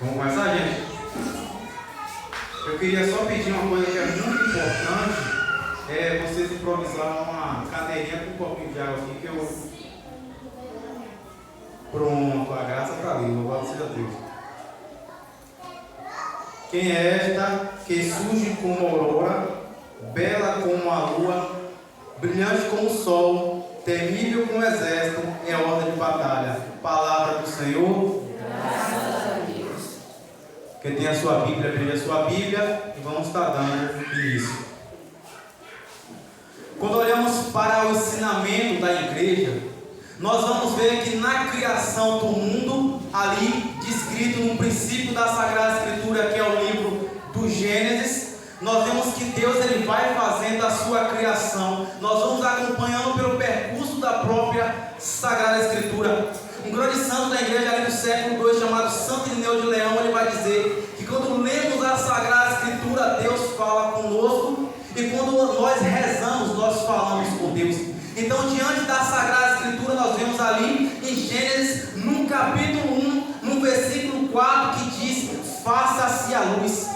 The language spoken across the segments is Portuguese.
Vamos começar, gente? Eu queria só pedir uma coisa que é muito importante, vocês improvisar uma cadeirinha com um pouquinho de água aqui que eu... Pronto, a graça está ali, louvado seja Deus. Quem é esta que surge como aurora, bela como a lua, brilhante como o sol, temível como o exército, em ordem de batalha? Palavra do Senhor. Graças a Deus. Quem tem a sua Bíblia, abrir a sua Bíblia e vamos estar dando início. Quando olhamos para o ensinamento da igreja, nós vamos ver que na criação do mundo, ali descrito no princípio da Sagrada Escritura, que é o livro do Gênesis, nós vemos que Deus ele vai fazendo a sua criação. Nós vamos acompanhando pelo percurso da própria Sagrada Escritura. Um grande santo da igreja ali do século II, chamado Santo Irineu de Leão, ele vai dizer que quando lemos a Sagrada Escritura, Deus fala conosco, e quando nós rezamos, nós falamos com Deus. Então, diante da Sagrada Escritura, nós vemos ali em Gênesis, no capítulo 1, no versículo 4, que diz: faça-se a luz.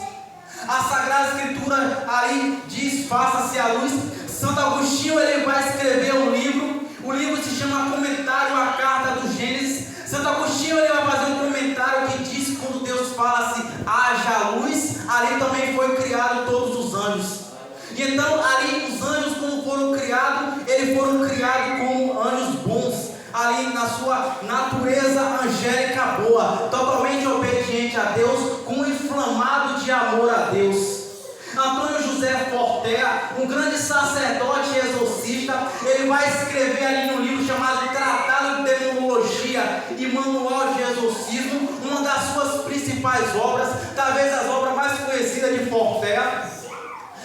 A Sagrada Escritura ali diz: faça-se a luz. Santo Agostinho ele vai escrever um livro. O livro se chama Comentário à Carta do Gênesis. Santo Agostinho ele vai fazer um comentário que diz que quando Deus fala assim: haja luz, ali também foi criado todos os anjos. E então ali os anjos, quando foram criados, eles foram criados como anjos bons, ali na sua natureza angélica boa, totalmente obediente a Deus, com um inflamado de amor a Deus. Antônio José Fortea, um grande sacerdote e exorcista, ele vai escrever ali no livro chamado Tratado de Demonologia e Manual de Exorcismo, uma das suas principais obras, talvez as obras mais conhecidas de Fortea.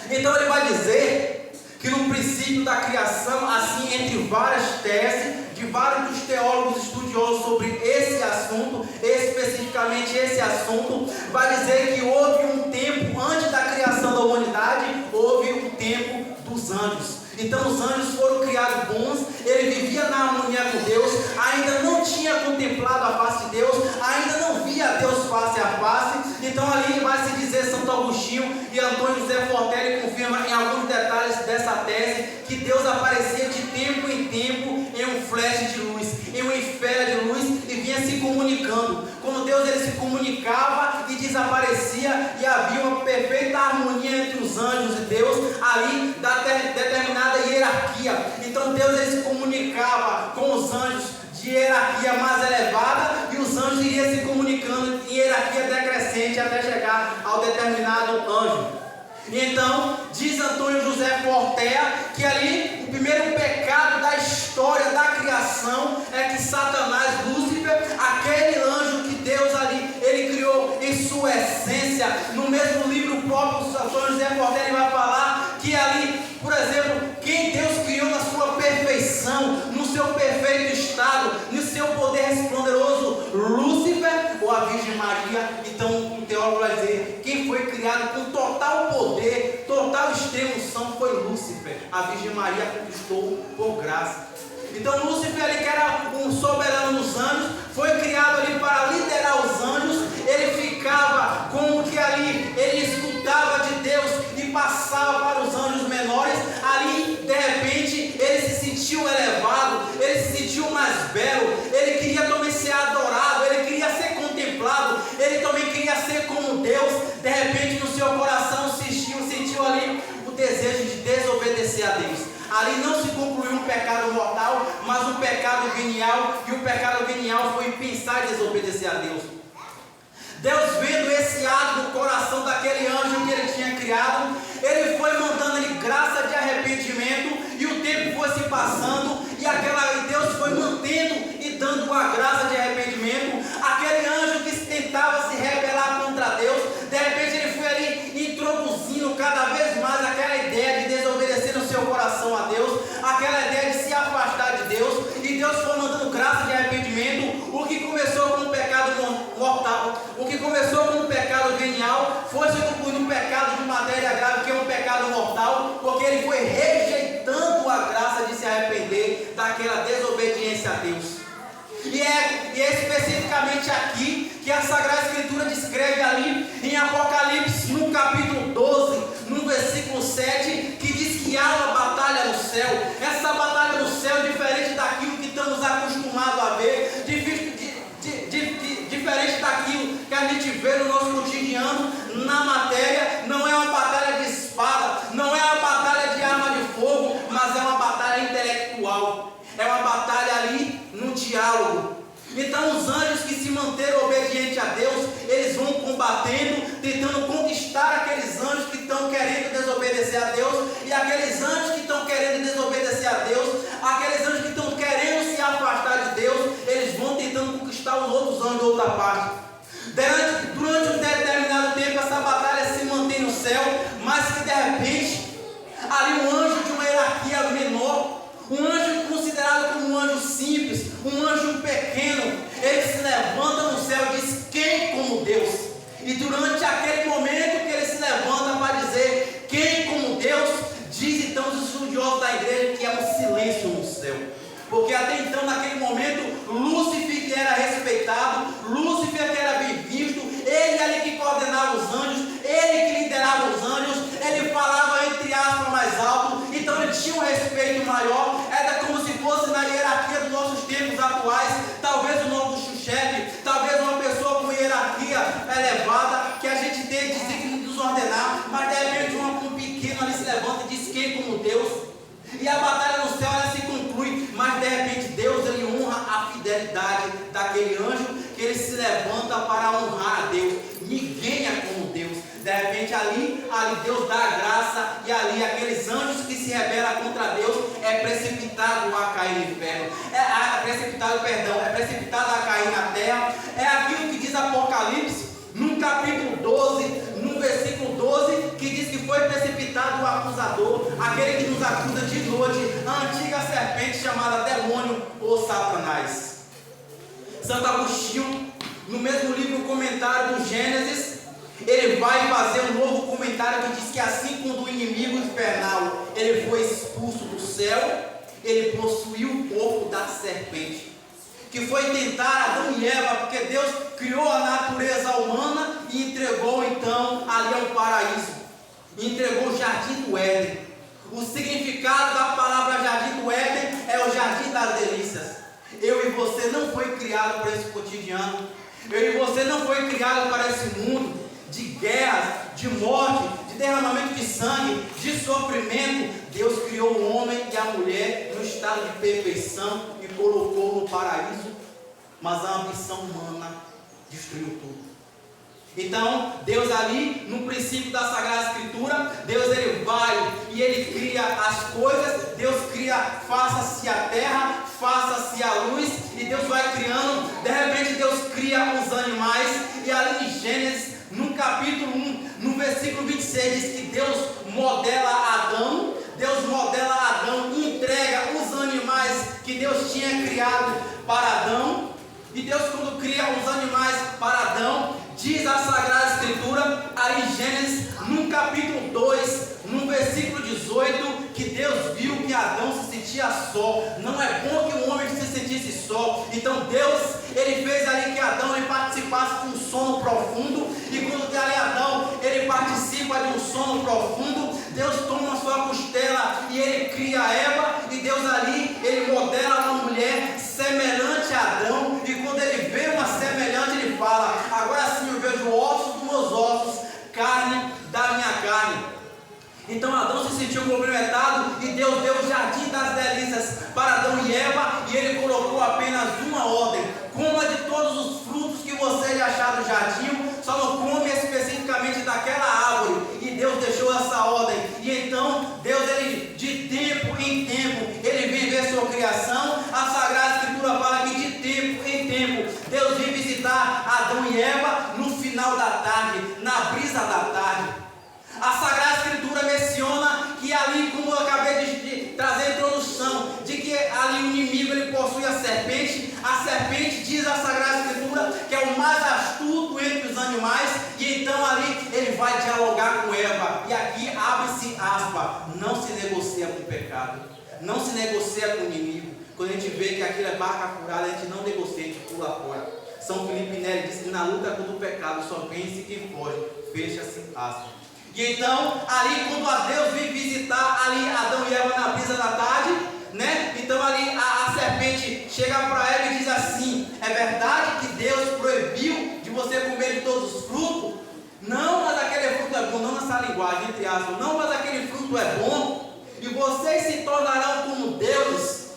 Então ele vai dizer que no princípio da criação, assim, entre várias teses de vários teólogos estudiosos sobre esse assunto, especificamente esse assunto, vai dizer que houve um tempo antes da criação da humanidade, houve um tempo dos anjos. Então os anjos foram criados bons, ele vivia na harmonia com Deus, ainda não tinha contemplado a face de Deus, ainda não via Deus face a face. Então ali vai se dizer, Santo Agostinho e Antônio José Fortelli confirma em alguns detalhes dessa tese, que Deus aparecia de tempo em tempo em um flash de luz, em uma esfera de luz, e vinha se comunicando. Quando Deus ele se comunicava e desaparecia, e havia uma perfeita harmonia entre os anjos e Deus, ali da determinada hierarquia. Então Deus ele se comunicava com os anjos de hierarquia mais elevada, e os anjos iriam se comunicando em hierarquia decrescente até chegar ao determinado anjo. Então, diz Antônio José Fortea que ali o primeiro pecado da história da criação é que Satanás, Lúcifer, aquele anjo que Deus ali, ele criou em sua essência. No mesmo livro próprio, Antônio José Fortea ele vai falar que ali, por exemplo, quem Deus criou na sua perfeição, no seu perfeito estado, no seu poder esplendoroso, Lúcifer ou a Virgem Maria. Então um teólogo vai dizer, quem foi criado com total poder, total extrema-unção foi Lúcifer. A Virgem Maria conquistou por graça. Então Lúcifer, ele que era um soberano dos anjos, foi criado ali para liderar os anjos. Ele ficava como que ali, ele escutava de Deus e passava para os anjos menores. Ali, de repente, ele se sentiu elevado, ele se sentiu mais belo, ele queria também ser adorado, ele queria ser contemplado, ele também queria ser como Deus. De repente, no seu coração sentiu ali o desejo de desobedecer a Deus. Ali não se concluiu um pecado mortal, mas um pecado venial, e o pecado venial foi em pensar em desobedecer a Deus. Deus, vendo esse ato no coração daquele anjo que ele tinha criado, ele foi mandando ele graça de arrependimento, e o tempo foi se passando, e Deus foi mantendo e dando uma graça de arrependimento. Aquele anjo que tentava se rebelar contra Deus, de repente ele foi ali introduzindo cada vez mais aquela ideia de desobedecer no seu coração a Deus, aquela ideia de se afastar de Deus, e Deus foi mandando graça de arrependimento. O que começou com um pecado mortal, o que começou com um pecado venial, foi se concluindo um pecado de matéria grave, que é um pecado mortal, porque ele foi rejeitando a graça de se arrepender daquela desobediência a Deus. E é especificamente aqui que a Sagrada Escritura diz escreve ali em Apocalipse, no capítulo 12, no versículo 7, que diz que há uma batalha no céu. Essa batalha no céu é diferente daquilo que estamos acostumados a ver, diferente daquilo que a gente vê no nosso cotidiano, na matéria. Não é uma batalha de espada, não é uma batalha de arma de fogo, mas é uma batalha intelectual, é uma batalha ali no diálogo. Então os anjos que se manteram obedientes a Deus, eles vão combatendo, tentando conquistar aqueles anjos que estão querendo desobedecer a Deus, e aqueles anjos que estão querendo desobedecer a Deus, aqueles anjos que estão querendo se afastar de Deus, eles vão tentando conquistar os outros anjos de outra parte. Durante um determinado tempo essa batalha se mantém no céu, mas que de repente, ali um anjo de uma hierarquia menor, um anjo considerado como um anjo simples, um anjo pequeno, ele se levanta no céu e diz: quem como Deus? E durante aquele momento que ele se levanta para dizer quem como Deus, diz então os estudiosos da igreja que é um silêncio no céu. Porque até então, naquele momento, Lúcifer que era respeitado, Lúcifer que era bem visto, ele ali que coordenava os anjos, ele que liderava os anjos, ele falava entre aspas mais alto, então ele tinha um respeito maior. Era como se fosse na hierarquia dos nossos tempos atuais, talvez o nosso chefe, talvez uma pessoa com hierarquia elevada, que a gente tem de desordenar, mas de repente um pequeno ali se levanta e diz quem como Deus. E a batalha no céu ela se conclui, mas de repente Deus ele honra a fidelidade daquele anjo, que ele se levanta para honrar a Deus. Ninguém é como Deus. De repente ali Deus dá a graça, e ali aqueles anjos que se rebelam contra Deus é precipitado a cair no inferno, é precipitado a cair na terra. É aquilo que diz Apocalipse, no capítulo 12, no versículo 12, que diz que foi precipitado o acusador, aquele que nos acusa de noite, a antiga serpente chamada demônio ou Satanás. Santo Agostinho, no mesmo livro, o comentário do Gênesis, ele vai fazer um novo comentário que diz que assim como o inimigo infernal ele foi expulso do céu, ele possuiu o corpo da serpente, que foi tentar Adão e Eva, porque Deus criou a natureza humana e entregou então ali ao paraíso, entregou o jardim do Éden. O significado da palavra jardim do Éden é o jardim das delícias. Eu e você não foi criado para esse cotidiano, eu e você não foi criado para esse mundo de guerras, de morte, de derramamento de sangue, de sofrimento. Deus criou o homem e a mulher no estado de perfeição e colocou no paraíso, mas a ambição humana destruiu tudo. Então, Deus ali, no princípio da Sagrada Escritura, Deus ele vai e ele cria as coisas. Deus cria, faça-se a terra, faça-se a luz, e Deus vai criando. De repente Deus cria os animais, e ali em Gênesis, no capítulo 1, no versículo 26, diz que Deus modela Adão, e entrega os animais que Deus tinha criado para Adão. E Deus, quando cria os animais para Adão, diz a Sagrada Escritura, aí em Gênesis, no capítulo 2, no versículo 18, que Deus viu que Adão se sentia só. Não é bom que o homem se sentisse só. Então Deus, ele fez ali que Adão ele participasse de um sono profundo. E quando ali Adão, ele participa de um sono profundo, Deus toma a sua costela e ele cria Eva. E Deus ali, ele modela uma mulher semelhante a Adão. E quando ele vê uma semelhante, ele fala: agora sim eu vejo ossos dos meus ossos, carne da minha carne. Então Adão se sentiu complementado, e Deus deu o jardim das delícias para Adão e Eva, e ele colocou apenas uma ordem: coma de todos os frutos que você achar do jardim, só não come especificamente daquela árvore. E Deus deixou essa ordem. E então Deus, ele de tempo em tempo, ele vem ver sua criação. A Sagrada Escritura fala que de tempo em tempo Deus vem visitar Adão e Eva no final da tarde, na brisa da tarde. A Sagrada Escritura menciona que ali, como eu acabei de trazer a introdução, de que ali o inimigo ele possui a serpente. A serpente, diz a Sagrada Escritura, que é o mais astuto entre os animais. E então ali ele vai dialogar com Eva. E aqui abre-se aspas: não se negocia com o pecado, não se negocia com o inimigo. Quando a gente vê que aquilo é barca furada, a gente não negocia, a gente pula fora. São Felipe Neri diz que na luta contra o pecado só vence quem foge. Fecha-se aspas. E então, ali quando a Deus vem visitar ali Adão e Eva na brisa da tarde, né? Então ali a serpente chega para Eva e diz assim: é verdade que Deus proibiu de você comer de todos os frutos? Não, mas aquele fruto é bom, não nessa linguagem, entre aspas, não, mas aquele fruto é bom, e vocês se tornarão como deuses.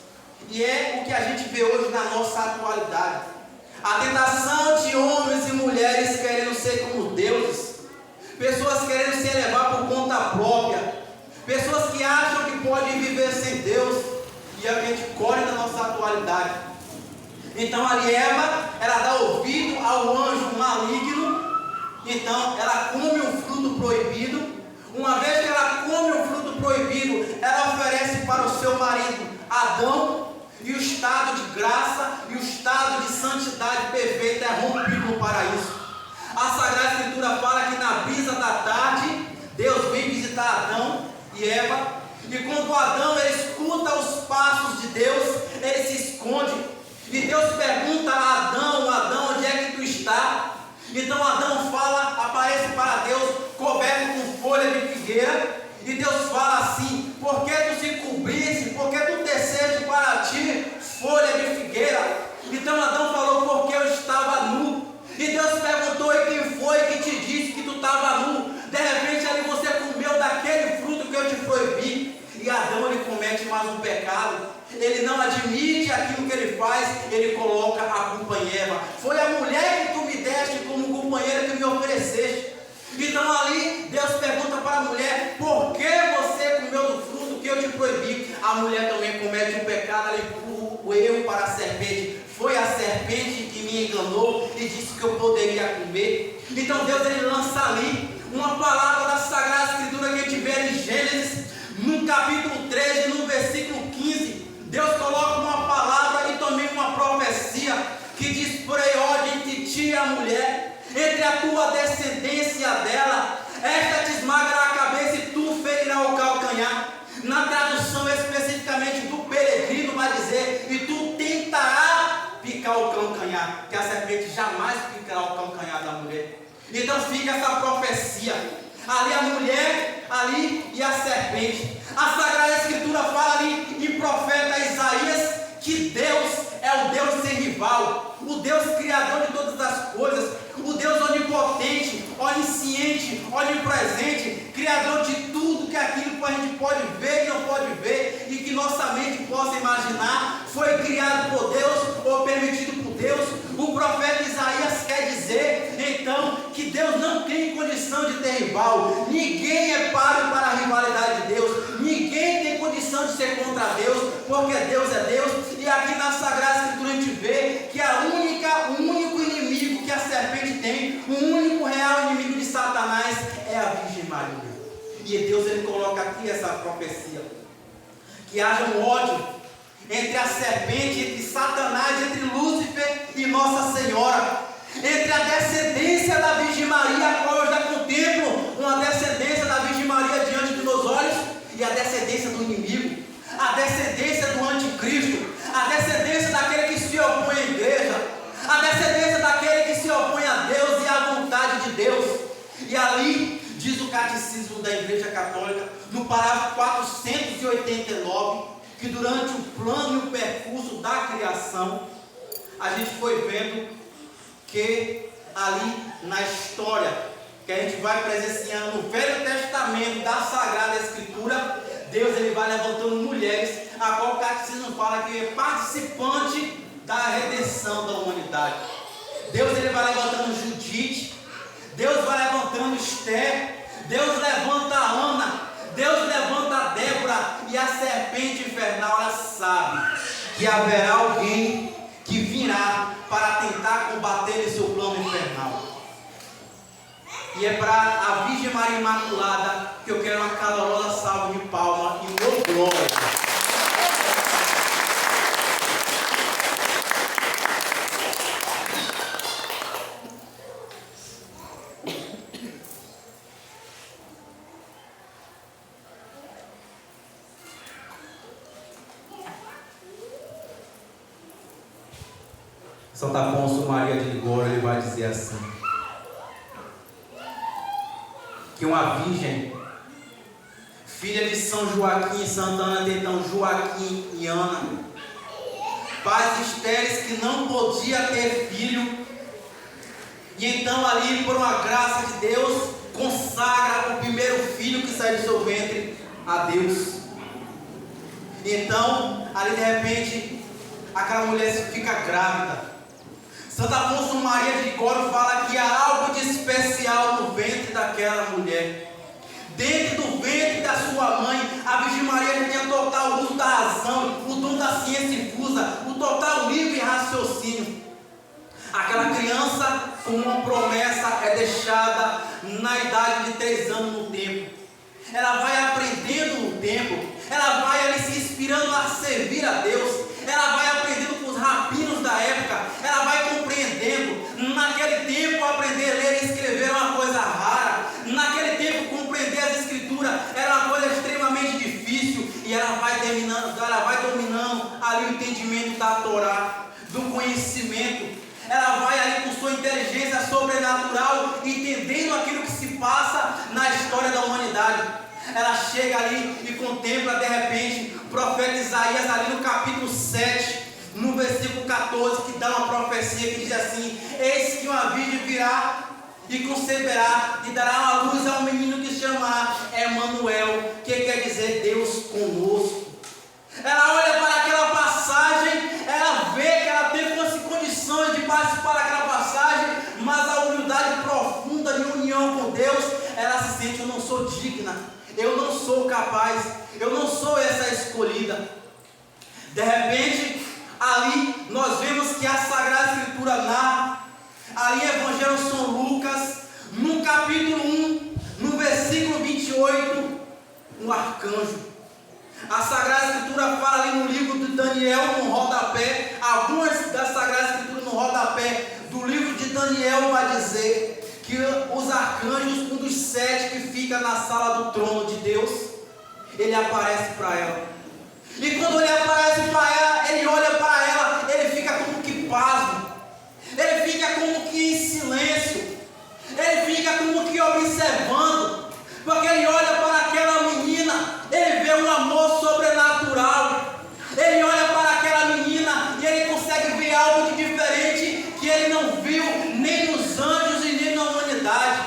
E é o que a gente vê hoje na nossa atualidade. A tentação de homens e mulheres querendo ser como deuses, pessoas querendo se elevar por conta própria, pessoas que acham que podem viver sem Deus, e é o que a gente colhe na nossa atualidade. Então ali Eva, ela dá ouvido ao anjo maligno. Então ela come um fruto proibido. Uma vez que ela come um fruto proibido, ela oferece para o seu marido Adão, e o estado de graça e o estado de santidade perfeita é rompido no paraíso. A Sagrada Escritura fala que na brisa da tarde Deus vem visitar Adão e Eva, e quando Adão ele escuta os passos de Deus, ele se esconde, e Deus pergunta a Adão: Adão, onde é que tu está? Então Adão fala, aparece para Deus coberto com folha de figueira, e Deus fala assim: por que tu se cobriste? Por que tu teceste para ti folha de figueira? Então Adão falou: porque eu estava nu. E Deus perguntou: e quem foi que te disse que tu estava nu? De repente ali você comeu daquele fruto que eu te proibi. E Adão ele comete mais um pecado. Ele não admite aquilo que ele faz, ele coloca a culpa em Eva. Foi a mulher que tu me deste como companheira que me ofereceste. Então ali Deus pergunta para a mulher: por que você comeu do fruto que eu te proibi? A mulher também comete um pecado, ela empurra o erro para a serpente. Foi a serpente que me enganou e disse que eu poderia comer. Então Deus ele lança ali uma palavra da Sagrada Escritura que a gente vê em Gênesis, no capítulo 13, no versículo 15. Deus coloca uma palavra e também uma profecia que diz: porém, ó, entre ti e a mulher, entre a tua descendência dela, esta te esmagará a cabeça e tu ferirá o calcanhar. Na tradução especificamente do Peregrino vai dizer: e tu tentará picar o calcanhar, que a serpente jamais picará o calcanhar da mulher. Então fica essa profecia, ali a mulher, ali e a serpente. A Sagrada Escritura fala ali em profeta Isaías que Deus é o Deus sem rival, o Deus criador de todas as coisas, o Deus onipotente, onisciente, onipresente, criador de tudo que aquilo que a gente pode ver e não pode ver, e que nossa mente possa imaginar, foi criado por Deus ou permitido por Deus. O profeta Isaías quer dizer, então, que Deus não tem condição de ter rival. Ninguém é páreo para a rivalidade de Deus. Ninguém tem condição de ser contra Deus, porque Deus é Deus. E aqui na Sagrada Escritura a gente vê que o único inimigo que a serpente tem, o único real inimigo de Satanás é a Virgem Maria. E Deus ele coloca aqui essa profecia, que haja um ódio entre a serpente, entre Satanás, entre Lúcifer e Nossa Senhora, entre a descendência da Virgem Maria, a qual eu já contemplo uma descendência da Virgem Maria diante dos meus olhos, e a descendência do inimigo, a descendência do anticristo, a descendência daquele que se opõe à igreja, a descendência daquele que se opõe a Deus e à vontade de Deus. E ali diz o Catecismo da Igreja Católica, no parágrafo 489, que durante o plano e o percurso da criação, a gente foi vendo que ali na história que a gente vai presenciando no Velho Testamento da Sagrada Escritura, Deus ele vai levantando mulheres, a qual o Catecismo fala que é participante da redenção da humanidade. Deus ele vai levantando Judite, Deus vai levantando Esther, Deus levanta a Ana, Deus levanta a Débora, e a serpente infernal ela sabe que haverá alguém que virá para tentar combater esse seu plano infernal. E é para a Virgem Maria Imaculada que eu quero uma calorosa salva de palmas e meu glória. Santo Afonso Maria de Ligório, ele vai dizer assim: que uma virgem, filha de São Joaquim e Santa Ana, então Joaquim e Ana, pais estéreis que não podia ter filho, e então ali, por uma graça de Deus, consagra o primeiro filho que sai do seu ventre a Deus. E então, ali de repente, aquela mulher fica grávida. Santo Afonso Maria de Ligório fala que há algo de especial no ventre daquela mulher. Dentro do ventre da sua mãe, a Virgem Maria já tinha total uso da razão, o dom da ciência infusa, o total livre raciocínio. Aquela criança, com uma promessa, é deixada na idade de 3 anos no tempo. Ela vai aprendendo no tempo, ela vai ali se inspirando a servir a Deus, ela vai aprendendo com os rabinos da época, ela vai compreendendo. Naquele tempo, aprender a ler e escrever era uma coisa rara. Naquele tempo, compreender as escrituras era uma coisa extremamente difícil. E ela vai dominando ali o entendimento da Torá, do conhecimento. Ela vai ali com sua inteligência sobrenatural, entendendo aquilo que se passa na história da humanidade. Ela chega ali e contempla de repente o profeta Isaías ali no capítulo 7, no versículo 14, que dá uma profecia que diz assim: eis que uma virgem virá e conceberá e dará a luz a um menino que se chamará Emanuel, que quer dizer Deus conosco. Ela olha para aquela passagem, ela vê que ela teve condições de participar daquela passagem, mas a humildade profunda de união com Deus, ela se sente: eu não sou digna, eu não sou capaz, eu não sou essa escolhida. De repente, ali nós vemos que a Sagrada Escritura narra, ali Evangelho de São Lucas, no capítulo 1, no versículo 28, um arcanjo. A Sagrada Escritura fala ali no livro de Daniel, no rodapé, algumas das Sagradas Escrituras no rodapé do livro de Daniel vai dizer que os arcanjos, um dos 7 que fica na sala do trono de Deus, ele aparece para ela. E quando ele aparece para ela, ele olha para ela, ele fica como que pasmo, ele fica como que em silêncio, ele fica como que observando, porque ele olha para aquela menina, ele vê um amor sobrenatural, ele olha para aquela menina e ele consegue ver algo de diferente que ele não viu nem nos anjos e nem na humanidade.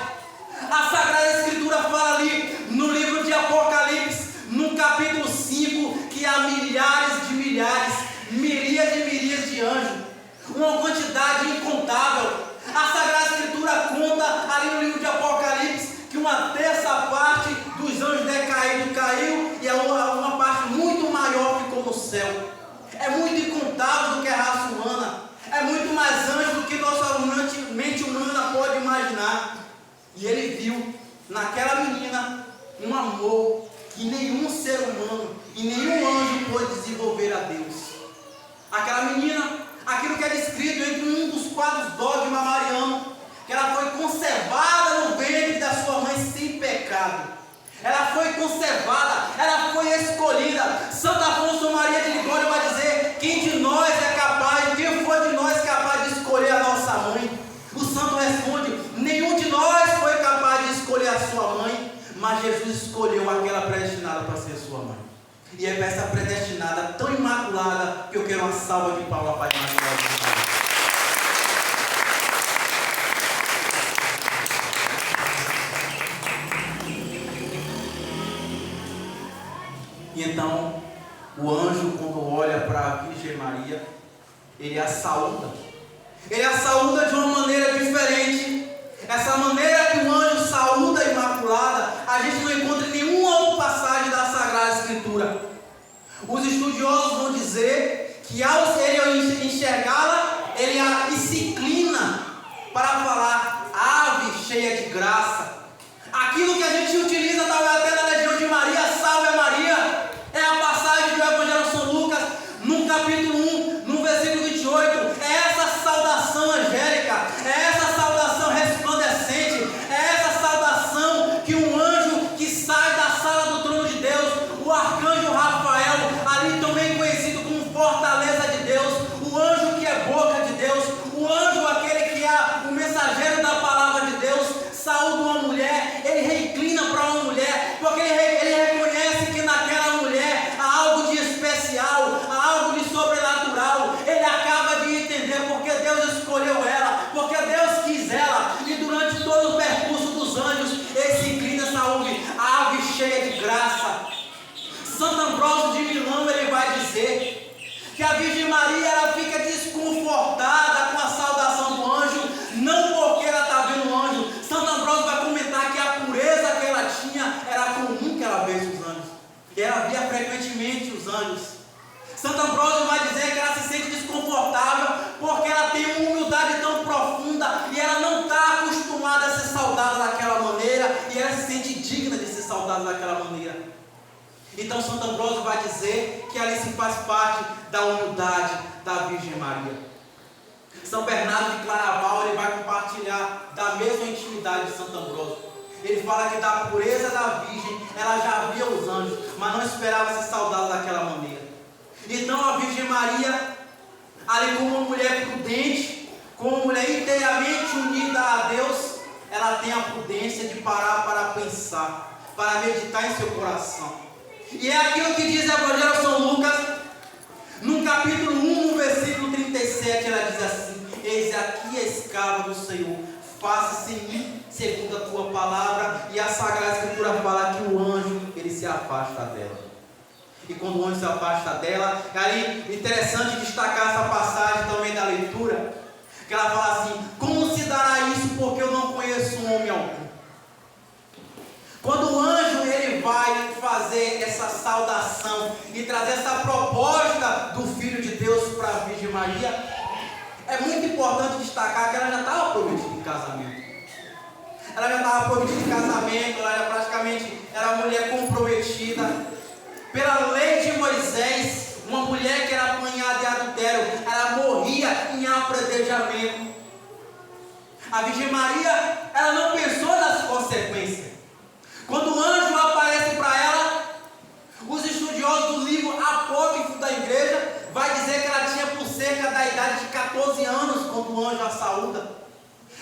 A Sagrada Escritura fala ali no livro de Apocalipse, no capítulo 5, que há milhares de milhares, miríades e miríades de anjos, uma quantidade incontável. A Sagrada Escritura conta ali no livro de Apocalipse que uma terça parte dos anjos decaídos caiu e uma parte muito maior ficou no céu. É muito incontável do que a raça humana, é muito mais anjo do que nossa mente humana pode imaginar. E ele viu naquela menina um amor que nenhum ser humano e nenhum anjo pôde desenvolver a Deus. Aquela menina, aquilo que é descrito entre um dos 4 dogmas marianos, que ela foi conservada no ventre da sua mãe sem pecado. Ela foi conservada, ela foi escolhida. Santo Afonso Maria de Ligório vai dizer: quem de nós é capaz, quem foi de nós capaz de escolher a nossa mãe? O santo responde: nenhum de nós foi capaz de escolher a sua mãe, mas Jesus escolheu aquela predestinada para ser sua mãe. E é para essa predestinada tão imaculada que eu quero uma salva de palmas para a Imaculada. E então, o anjo, quando olha para a Virgem Maria, ele a saúda. Ele a saúda de uma maneira diferente. Essa maneira que o anjo saúda a Imaculada, a gente não encontra em nenhuma outra passagem da Sagrada Escritura. Os estudiosos vão dizer que ao ele enxergá-la, ele se inclina para falar: ave cheia de graça. Aquilo que a gente utiliza talvez até na Legião de Maria, salve Maria, é a passagem do Evangelho de São Lucas, no capítulo 1, no versículo 28. É essa saudação angélica, é essa saudação resplandecente, é essa saudação que um anjo que sai da sala do trono de Deus, o arcanjo Rafael, ali também conhecido como fortaleza de Deus, o anjo que é boca de Deus, maneira e ela se sente digna de ser saudada daquela maneira. Então Santo Ambrósio vai dizer que ali se faz parte da humildade da Virgem Maria. São Bernardo de Claraval, ele vai compartilhar da mesma intimidade de Santo Ambrósio. Ele fala que da pureza da Virgem, ela já via os anjos, mas não esperava ser saudada daquela maneira. Então a Virgem Maria, ali como uma mulher prudente, como uma mulher inteiramente unida a Deus, ela tem a prudência de parar para pensar, para meditar em seu coração. E é aquilo que diz o Evangelho de São Lucas, no capítulo 1, no versículo 37, ela diz assim: eis aqui a escrava do Senhor, faça-se em mim segundo a tua palavra. E a Sagrada Escritura fala que o anjo, ele se afasta dela. E quando o anjo se afasta dela, é ali interessante destacar essa passagem também da leitura, que ela fala assim: como se dará isso, porque eu não conheço um homem algum? Quando o anjo ele vai fazer essa saudação e trazer essa proposta do Filho de Deus para a Virgem Maria, é muito importante destacar que ela já estava prometida em casamento. Ela já estava prometida em casamento, ela já praticamente era mulher comprometida. Pela lei de Moisés, uma mulher que era apanhada em adultério, ela morria em apredejamento. A Virgem Maria, ela não pensou nas consequências. Quando o anjo aparece para ela, os estudiosos do livro apócrifo da igreja vai dizer que ela tinha por cerca da idade de 14 anos quando o anjo a saúda.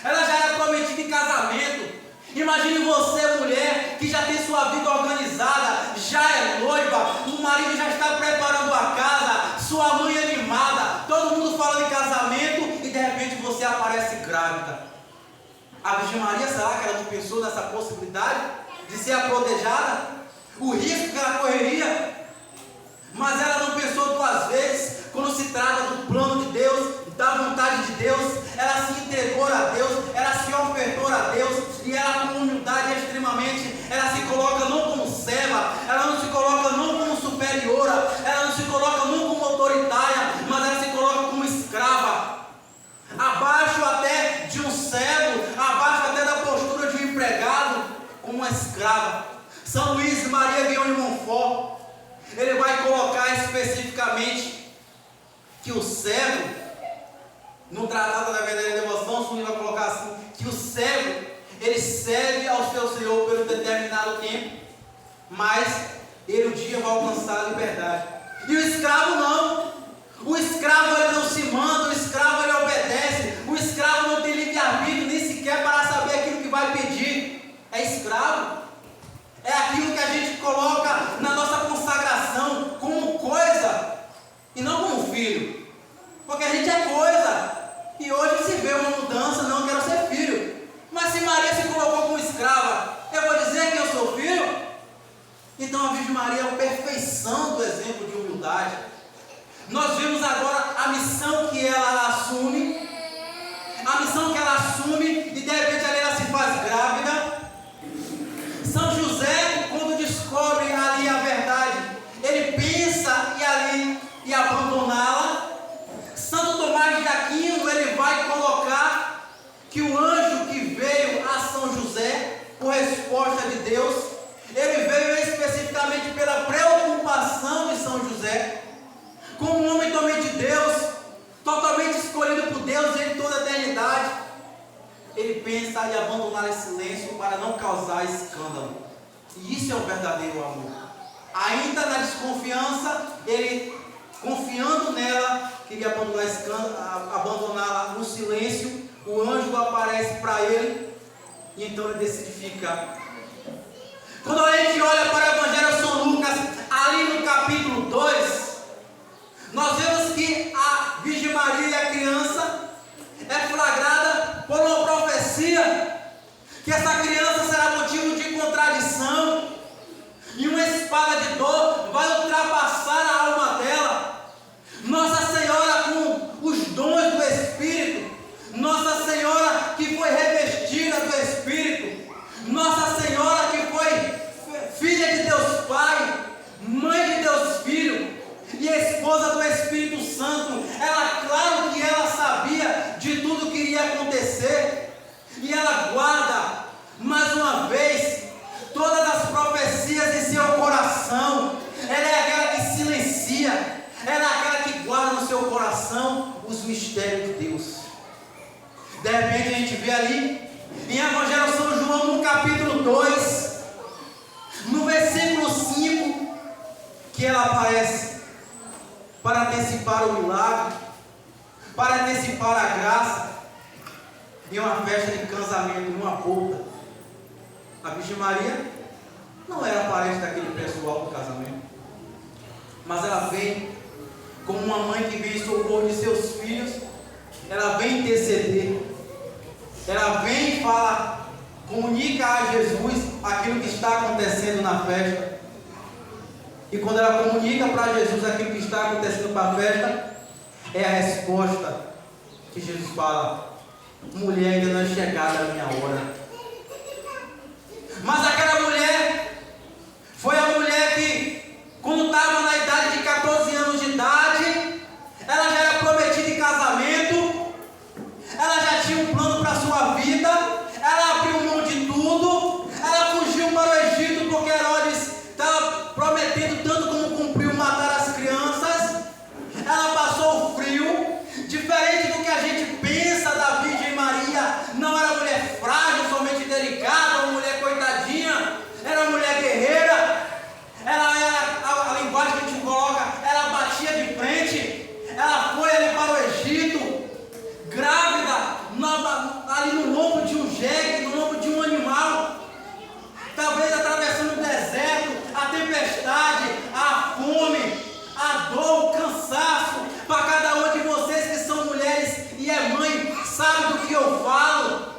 Ela já era prometida em casamento. Imagine você, mulher, que já tem sua vida organizada, já é noiva, o marido já está preparando a casa, sua mãe animada, todo mundo falando em casamento e de repente você aparece grávida. A Virgem Maria, será que ela não pensou nessa possibilidade de ser aprodejada? O risco que ela correria? Mas ela não pensou duas vezes. Quando se trata do plano de Deus, da vontade de Deus, ela se entregou a Deus, ela se ofertou a Deus, e ela com humildade extremamente, ela se coloca não como serva, ela não se coloca não como superiora, ela não se coloca não como autoritária, mas ela se coloca como escrava, abaixo até de um servo, abaixo até da postura de um empregado, como uma escrava. São Luís Maria Guion de Montfort, ele vai colocar especificamente que o servo, no Tratado da Verdadeira Devoção, ele vai colocar assim, que o servo, ele serve ao seu Senhor por um determinado tempo, mas ele um dia vai alcançar a liberdade. E o escravo não. O escravo ele não se manda, o escravo ele obedece, o escravo não tem livre-arbítrio nem sequer para saber aquilo que vai pedir. É escravo. É aquilo que a gente coloca na nossa consagração como coisa e não como filho. Porque a gente é coisa. E hoje se vê uma mudança, não quero ser filho. Mas se Maria se colocou como escrava, eu vou dizer que eu sou filho? Então a Virgem Maria é a perfeição do exemplo de humildade. Nós vemos agora a missão que ela assume. A missão que ela assume e de repente ela se faz grávida. São José, quando descobre ali a verdade, ele pensa em ali e abandoná-la. Santo Tomás de Aquino, ele vai colocar que o anjo que veio a São José, por resposta de Deus, ele veio especificamente pela preocupação de São José, como um homem totalmente de Deus, totalmente escolhido por Deus em toda a eternidade. Ele pensa em abandonar esse silêncio para não causar escândalo. E isso é o verdadeiro amor. Ainda na desconfiança, ele, confiando nela, queria abandoná-la no silêncio. O anjo aparece para ele e então ele decide ficar. Quando a gente olha para o Evangelho de São Lucas, ali no capítulo 2, nós vemos que a Virgem Maria e a criança é flagrada por uma profecia, que essa criança será motivo de contradição, e uma espada de dor vai ultrapassar a alma dela. Nossa Senhora, com os dons do Espírito, Nossa Senhora que foi revestida do Espírito, Nossa Senhora que foi filha de Deus Pai, mãe de Deus Filho e esposa do Espírito Santo, ela, claro que ela sabia de tudo que iria acontecer, e ela guarda vê ali em Evangelho de São João, no capítulo 2, no versículo 5, que ela aparece para antecipar o milagre, para antecipar a graça, em uma festa de casamento, numa boda. A Virgem Maria não era parente daquele pessoal do casamento, mas ela vem como uma mãe que vem em socorro de seus filhos. Ela vem interceder, ela vem e fala, comunica a Jesus aquilo que está acontecendo na festa. E quando ela comunica para Jesus aquilo que está acontecendo para a festa, é a resposta que Jesus fala: mulher, ainda não é chegada a minha hora. Mas aquela mulher foi a mulher que, quando estava na idade de 14 anos de idade, ela já era prometida em casamento, ela já tinha um plano para a sua vida, ela abriu mão de tudo, ela fugiu para o Egito porque Herodes estava prometendo tanto como cumpriu matar as crianças. Ela passou o frio, diferente do que a gente pensa da Virgem Maria. Não era mulher frágil, somente delicada, uma mulher coitadinha, era uma mulher guerreira. Ela era, a linguagem que a gente coloca, ela batia de frente. Ela foi ali para o Egito, grávida, ali no lombo de um jegue, no lombo de um animal, talvez atravessando o deserto, a tempestade, a fome, a dor, o cansaço. Para cada uma de vocês que são mulheres e é mãe, sabe do que eu falo.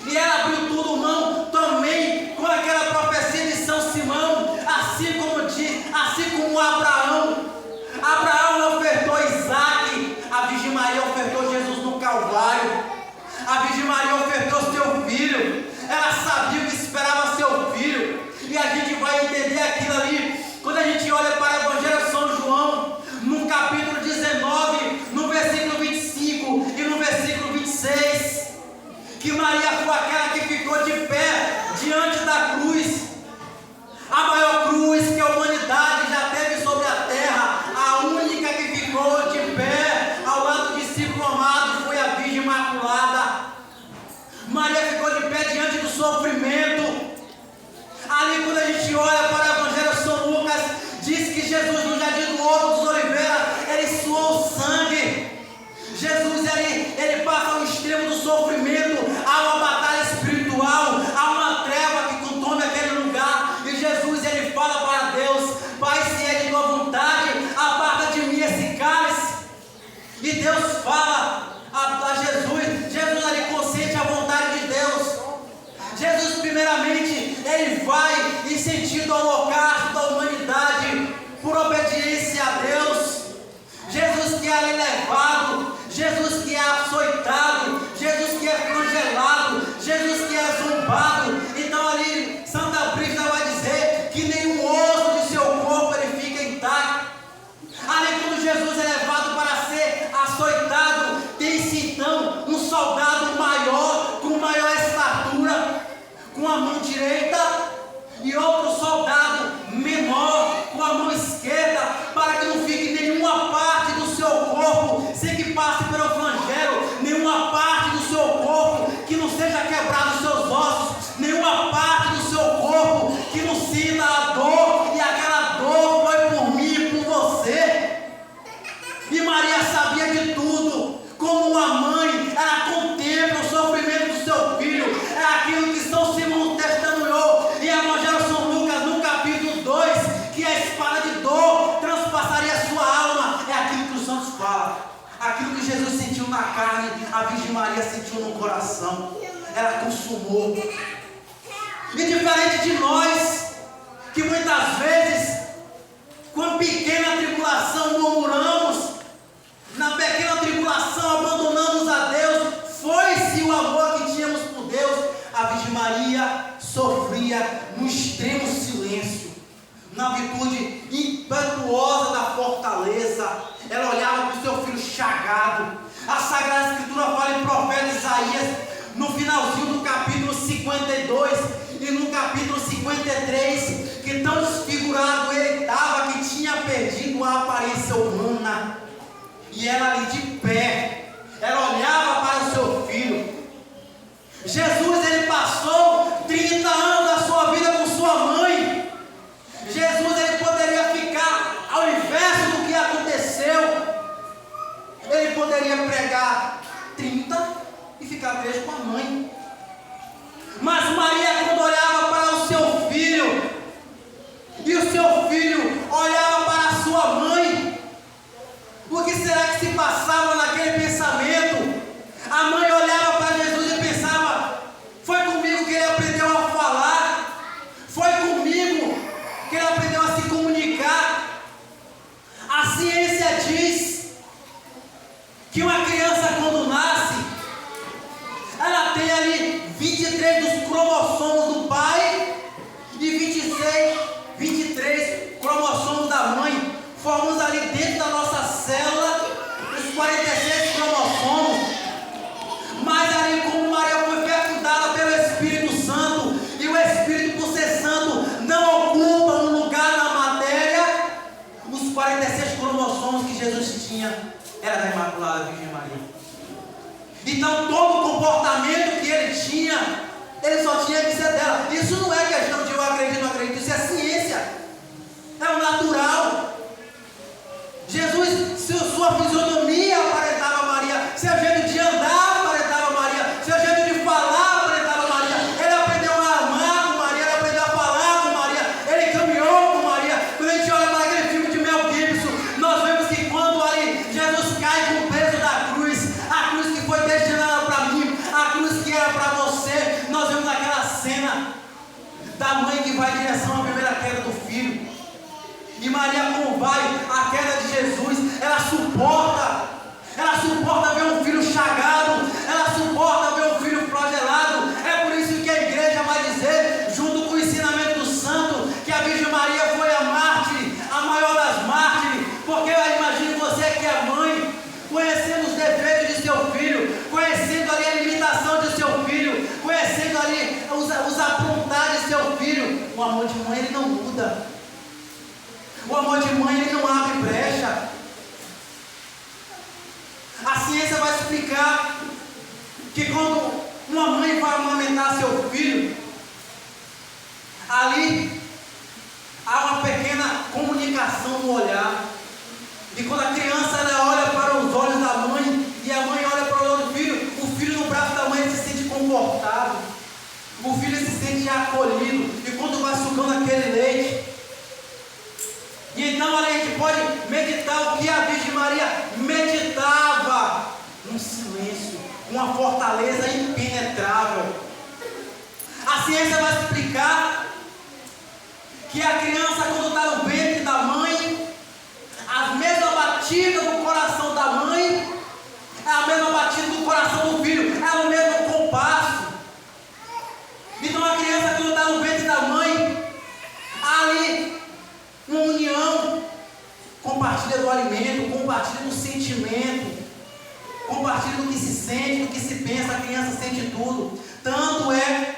E ela abriu tudo mão também com aquela profecia de São Simão, assim como Abraão ofertou Isaac, a Virgem Maria ofertou Jesus no Calvário. A Virgem Maria ofertou seu filho, ela sabia o que esperava seu filho. E a gente vai entender aquilo ali quando a gente olha para o Evangelho de São João, no capítulo 19, no versículo 25 e no versículo 26, que Maria foi aquela que ficou de pé diante da cruz, a maior cruz que a humanidade já teve sobre a terra. A única que ficou de pé ao lado do discípulo amado foi a Virgem Imaculada. Maria ficou de pé diante do sofrimento. Ali, quando a gente olha para o Evangelho de São Lucas, diz que Jesus, no jardim do Horto dos Oliveiras, ele suou sangue. Jesus, ele passa ao extremo do sofrimento, há uma batalha espiritual, há uma treva que consome aquele lugar. E Jesus, ele fala para Deus: Pai, se é de tua vontade, aparta de mim esse cálice. E Deus fala a Jesus ali consciente a vontade de Deus. Jesus, primeiramente, ele vai em sentido ao holocausto da humanidade, por obediência a Deus. Jesus que é ali levado, Jesus que é açoitado, Jesus que é flagelado, Jesus que é zombado. Então ali Santa Brígida vai dizer que nenhum osso de seu corpo ele fica intacto. Ali, quando Jesus é levado para ser açoitado, tem-se então um soldado maior, com maior estatura, com a mão direita, e outro soldado menor com a mão esquerda, para que não fique nenhuma parte do seu corpo sem que passe pelo flagelo, nenhuma parte do seu corpo que não seja quebrado os seus ossos, nenhuma parte do seu corpo que não sinta a dor, e aquela dor foi por mim e por você. E Maria sabia de tudo. Como uma mãe, ela contempla o sofrimento do seu filho. É aquilo que São Simão testemunhou em Evangelho de São Lucas, no capítulo 2, que a espada de dor transpassaria a sua alma. É aquilo que os santos falam. Aquilo que Jesus sentiu na carne, a Virgem Maria sentiu no coração. Ela consumou. E diferente de nós, que muitas vezes, com pequena tribulação, murmuramos, na pequena tribulação abandonamos a Deus, foi-se o amor que tínhamos por Deus. A Virgem Maria sofria no extremo silêncio, na virtude impetuosa da fortaleza. Ela olhava para o seu filho chagado. A Sagrada Escritura fala em profeta Isaías, no finalzinho do capítulo 52 e no capítulo 53, que tão desfigurado ele estava que tinha perdido a aparência humana. E ela ali de pé, ela olhava para o seu filho, 46 cromossomos do pai e 23 cromossomos da mãe. Formamos ali dentro da nossa célula os 46 cromossomos. Mas ali, como Maria foi fecundada pelo Espírito Santo, e o Espírito, por ser santo, não ocupa um lugar na matéria, os 46 cromossomos que Jesus tinha era da Imaculada Virgem Maria. Então todo o comportamento que ele tinha, ele só tinha que ser dela. Isso não é questão de eu acredito ou não acredito, isso é ciência, é o natural. Jesus, sua fisionomia aparentava Maria, seu jeito de andar aparentava Maria, seu jeito de falar aparentava Maria. Ele aprendeu a amar com Maria, ele aprendeu a falar com Maria, ele caminhou com Maria. Quando a gente olha para aquele filme de Mel Gibson, nós vemos que quando ali Jesus cai com o peso da cruz, a cruz que foi destinada para mim, a cruz que era para você, nós vemos aquela cena da mãe que vai em direção à primeira queda do filho. E Maria, como vai a queda de Jesus, ela suporta ver um filho chagado, ela suporta ver um filho flagelado. É por isso que a igreja vai dizer, junto com o ensinamento do santo, que a Virgem Maria foi a mártir, a maior das mártires, porque eu imagino você que é mãe, conhecendo os defeitos de seu filho, conhecendo ali a limitação de seu filho, conhecendo ali os aprontados de seu filho. O amor de mãe, ele não muda. O amor de mãe, ele não abre brecha. A ciência vai explicar que quando uma mãe vai amamentar seu filho, ali há uma pequena comunicação no olhar. E quando a criança ela olha para os olhos da mãe e a mãe olha para o olho do filho, o filho no braço da mãe se sente confortável, o filho se sente acolhido. E quando vai sugando aquele leite, e então ali a gente pode meditar o que a Virgem Maria meditava num silêncio, uma fortaleza impenetrável. A ciência vai explicar que a criança, quando está no ventre da mãe, a mesma batida do coração da mãe é a mesma batida do coração do filho, é o mesmo compasso. Então a criança, quando está no ventre da mãe, ali uma união, compartilha do alimento, compartilha do sentimento, compartilha do que se sente, do que se pensa. A criança sente tudo. Tanto é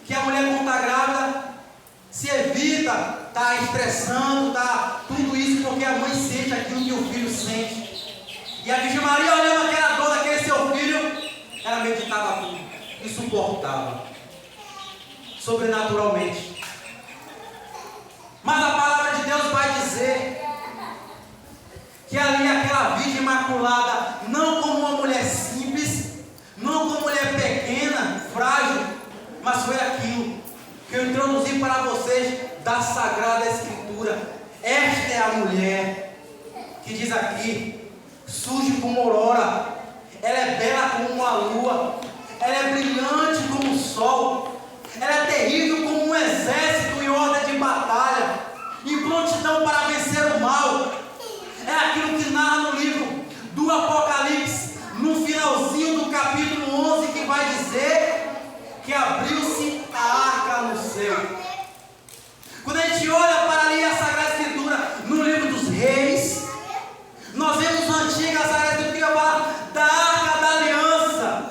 que a mulher, quando está grávida, se evita está estressando, está tudo isso, porque a mãe sente aquilo que o filho sente. E a Virgem Maria, olhando aquela dor daquele seu filho, ela meditava tudo e suportava sobrenaturalmente. Mas a palavra de Deus vai dizer que ali aquela Virgem Imaculada, não como uma mulher simples, não como uma mulher pequena, frágil, mas foi aquilo que eu introduzi para vocês da Sagrada Escritura. Esta é a mulher que diz aqui, surge como aurora, ela é bela como uma lua, ela é brilhante como o sol, ela é terrível como um exército em ordem de batalha, em prontidão para vencer o mal. É aquilo que narra no livro do Apocalipse, no finalzinho do capítulo 11, que vai dizer que abriu-se a arca no céu. Quando a gente olha para ali a Sagrada Escritura, no livro dos Reis, nós vemos na antiga Sagrada Escritura falar da Arca da Aliança.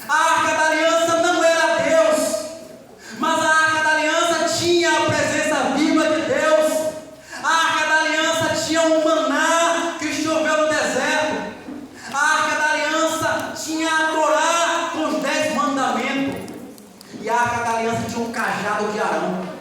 A Arca da Aliança não era Deus, mas a Arca da Aliança tinha a presença viva de Deus. A Arca da Aliança tinha um maná que choveu no deserto. A Arca da Aliança tinha a Torá com os 10 mandamentos. E a Arca da Aliança tinha um cajado de Arão.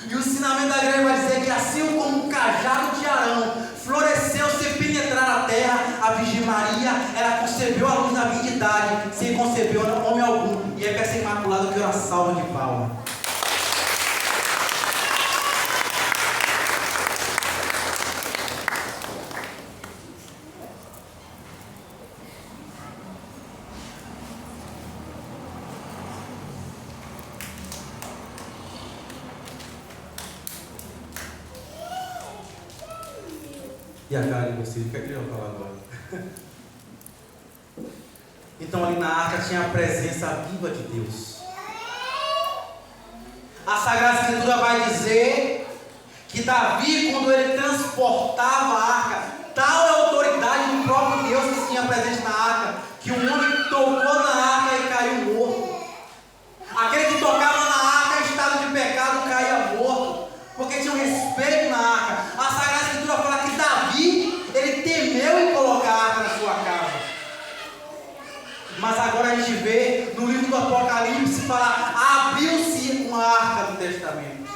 E o ensinamento da igreja vai dizer que assim como um cajado de Arão floresceu sem penetrar a terra, a Virgem Maria, ela concebeu a luz da divindade, sem conceber homem algum. E é para ser imaculado que uma salva de palmas. E a cara de vocês, o que é que eu vou falar agora? Então ali na arca tinha a presença viva de Deus. A Sagrada Escritura vai dizer que Davi, quando ele transportava a arca, tal é a autoridade do próprio Deus que se tinha presente na arca, que um homem tocou na arca e caiu morto. Aquele que tocava na arca em estado de pecado caía morto, porque tinha um respeito na arca. A Sagrada Escritura fala que Davi, ele temeu em colocar a arca na sua casa. Mas agora a gente vê no livro do Apocalipse falar: abriu-se uma arca do testamento.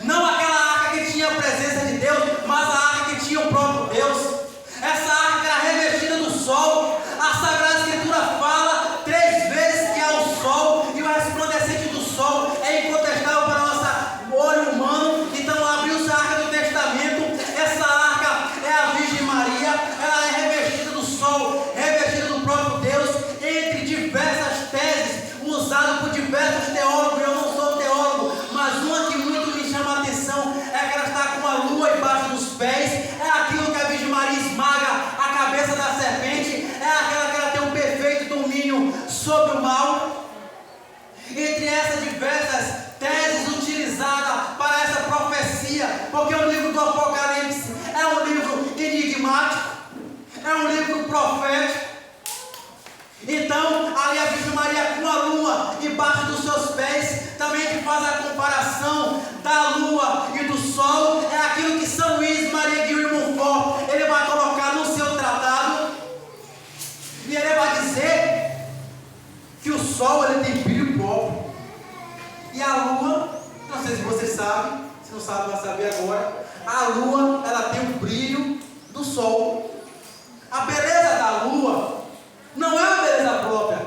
Não aquela arca que tinha a presença de Deus, mas a arca que tinha o próprio Deus. Essa arca que era revestida do sol. A Sagrada Escritura fala 3 vezes que há o sol, e o resplandecente do sol é incontestável para o nosso olho humano. Então abriu-se a arca do testamento. Essa arca é a Virgem Maria. Ela é revestida do sol, revestida do próprio Deus, entre diversas teses, usada por diversos teólogos. Eu não sou teólogo, mas uma que muito me chama a atenção é que ela está com a lua embaixo dos pés. É aquilo que a Virgem Maria esmaga a cabeça da serpente. É aquela que ela tem um perfeito domínio sobre o mal. Entre essas diversas teses utilizadas para essa profecia, porque o livro do Apocalipse é um livro enigmático, é um livro profético. Então, ali a Virgem Maria com a lua embaixo dos seus pés, também que faz a comparação da lua e do sol, é aquilo que São Luís Maria Guilherme Montfort, ele vai colocar no seu tratado, e ele vai dizer que o sol, ele tem brilho próprio, e a lua, não sei se você sabe, se não sabe vai saber agora, a lua, ela tem o brilho do sol. A beleza da lua não é uma beleza própria,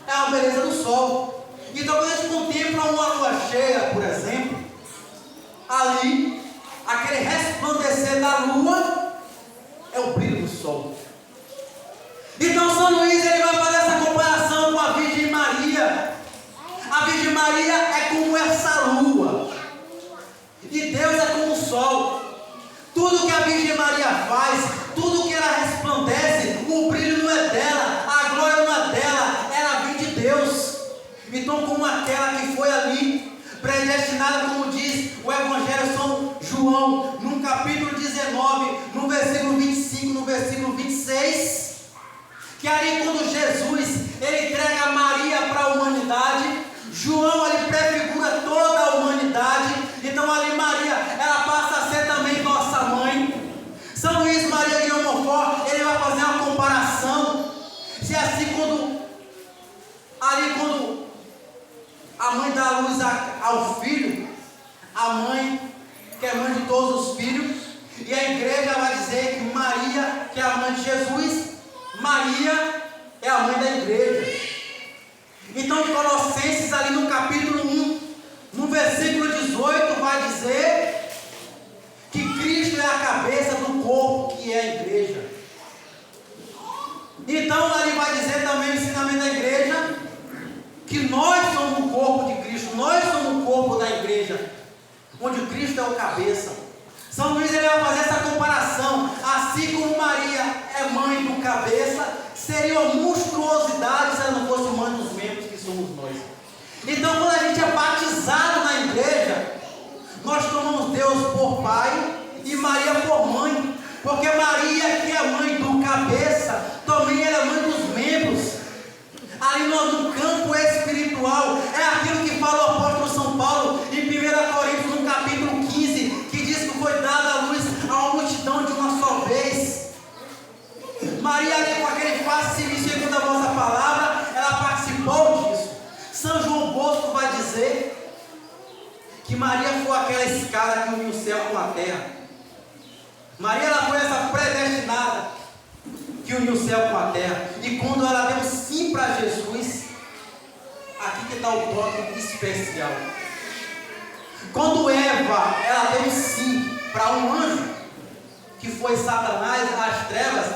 é uma beleza do sol. Então quando a gente contempla uma lua cheia, por exemplo, ali, aquele resplandecer da lua é o brilho do sol. Então São Luís, ele vai fazer essa comparação com a Virgem Maria. A Virgem Maria é como essa lua, e Deus é como o sol. Tudo que a Virgem Maria faz, tudo que ela resplandece, o brilho não é dela, a glória não é dela, ela vem de Deus. Então, como aquela que foi ali predestinada, como diz o Evangelho São João, no capítulo 19, no versículo 25, no versículo 26, que ali quando Jesus, ele entrega Maria para a humanidade, João, ele prefigura toda a humanidade. Então ali Maria, ela passa a ser também nossa mãe. São Luís Maria Guilherme Montfort, ele vai fazer uma comparação. Se assim quando a mãe dá luz ao filho, a mãe que é mãe de todos os filhos, e a igreja vai dizer que Maria, que é a mãe de Jesus, Maria é a mãe da igreja. Então em Colossenses, ali no capítulo 1, no versículo 18, vai dizer que Cristo é a cabeça do corpo, que é a igreja. Então ali vai dizer também o ensinamento da igreja, que nós somos o corpo de Cristo, nós somos o corpo da igreja, onde Cristo é o cabeça. São Luís, ele vai fazer essa comparação. Assim como Maria é mãe do cabeça, seria uma monstruosidade se ela não fosse mãe dos membros, que somos nós. Então quando a gente é batizado na igreja, nós tomamos Deus por pai e Maria por mãe, porque Maria, que é mãe do cabeça, também ela é mãe dos membros. Ali no campo espiritual, é aquilo que fala o apóstolo São Paulo em 1 Coríntios, no capítulo 15, que diz que foi dada a luz a uma multidão de uma só vez. Maria, ali com aquele facilício, segundo a vossa palavra, ela participou disso. São João Bosco vai dizer que Maria foi aquela escada que uniu o céu com a terra. Maria, ela foi essa predestinada que uniu o céu com a terra. E quando ela deu sim para Jesus, aqui que está o toque especial. Quando Eva, ela deu sim para um anjo, que foi Satanás, as trevas,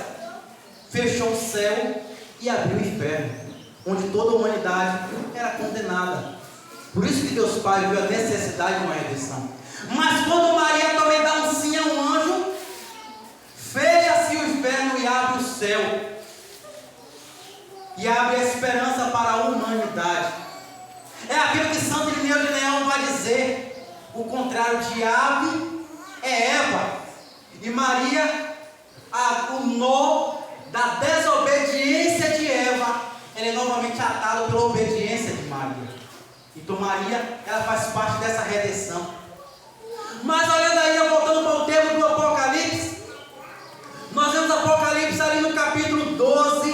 fechou o céu e abriu o inferno, onde toda a humanidade era condenada. Por isso que Deus Pai viu a necessidade de uma redenção. Mas quando Maria também dá um sim a um anjo, fecha-se o inferno e abre o céu, e abre a esperança para a humanidade. É aquilo que Santo Irineu de Leão vai dizer, O contrário de ave é Eva. E Maria, o nó da desobediência de Eva, ele é novamente atado pela obediência de Maria. Então Maria, ela faz parte dessa redenção. Mas olhando aí, voltando para o tema do Apocalipse, nós vemos Apocalipse ali no capítulo 12,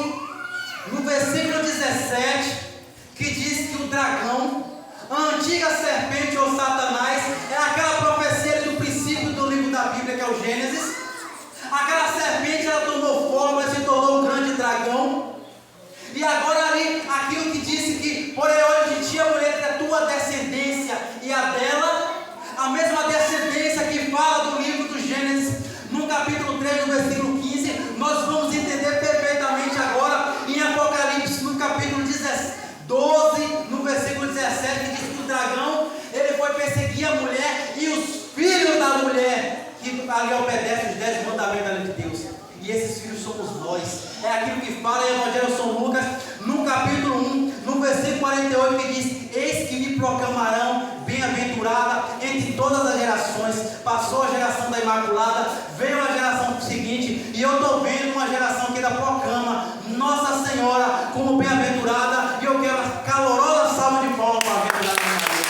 no versículo 17, que diz que o dragão, a antiga serpente ou Satanás, é aquela profecia do princípio do livro da Bíblia, que é o Gênesis. Aquela serpente, ela tomou forma e se tornou um grande dragão. E agora ali, aquilo que disse que, porém hoje de ti a mulher é a tua descendência e a dela, a mesma descendência que fala do livro do Gênesis, no capítulo 3, no versículo 15, nós vamos entender perfeitamente agora em Apocalipse, no capítulo 12, no versículo 17, que diz que o dragão, ele foi perseguir a mulher e os filhos da mulher, que ali obedecem os 10 mandamentos de Deus. E esses filhos somos nós. É aquilo que fala em Evangelho São Lucas, no capítulo 1, no versículo 48, que diz: eis que lhe proclamarão bem-aventurada entre todas as gerações. Passou a geração da Imaculada, veio a geração seguinte, e eu estou vendo uma geração que ainda proclama Nossa Senhora como bem-aventurada, e eu quero a calorosa salva de palmas para a vida da minha vida.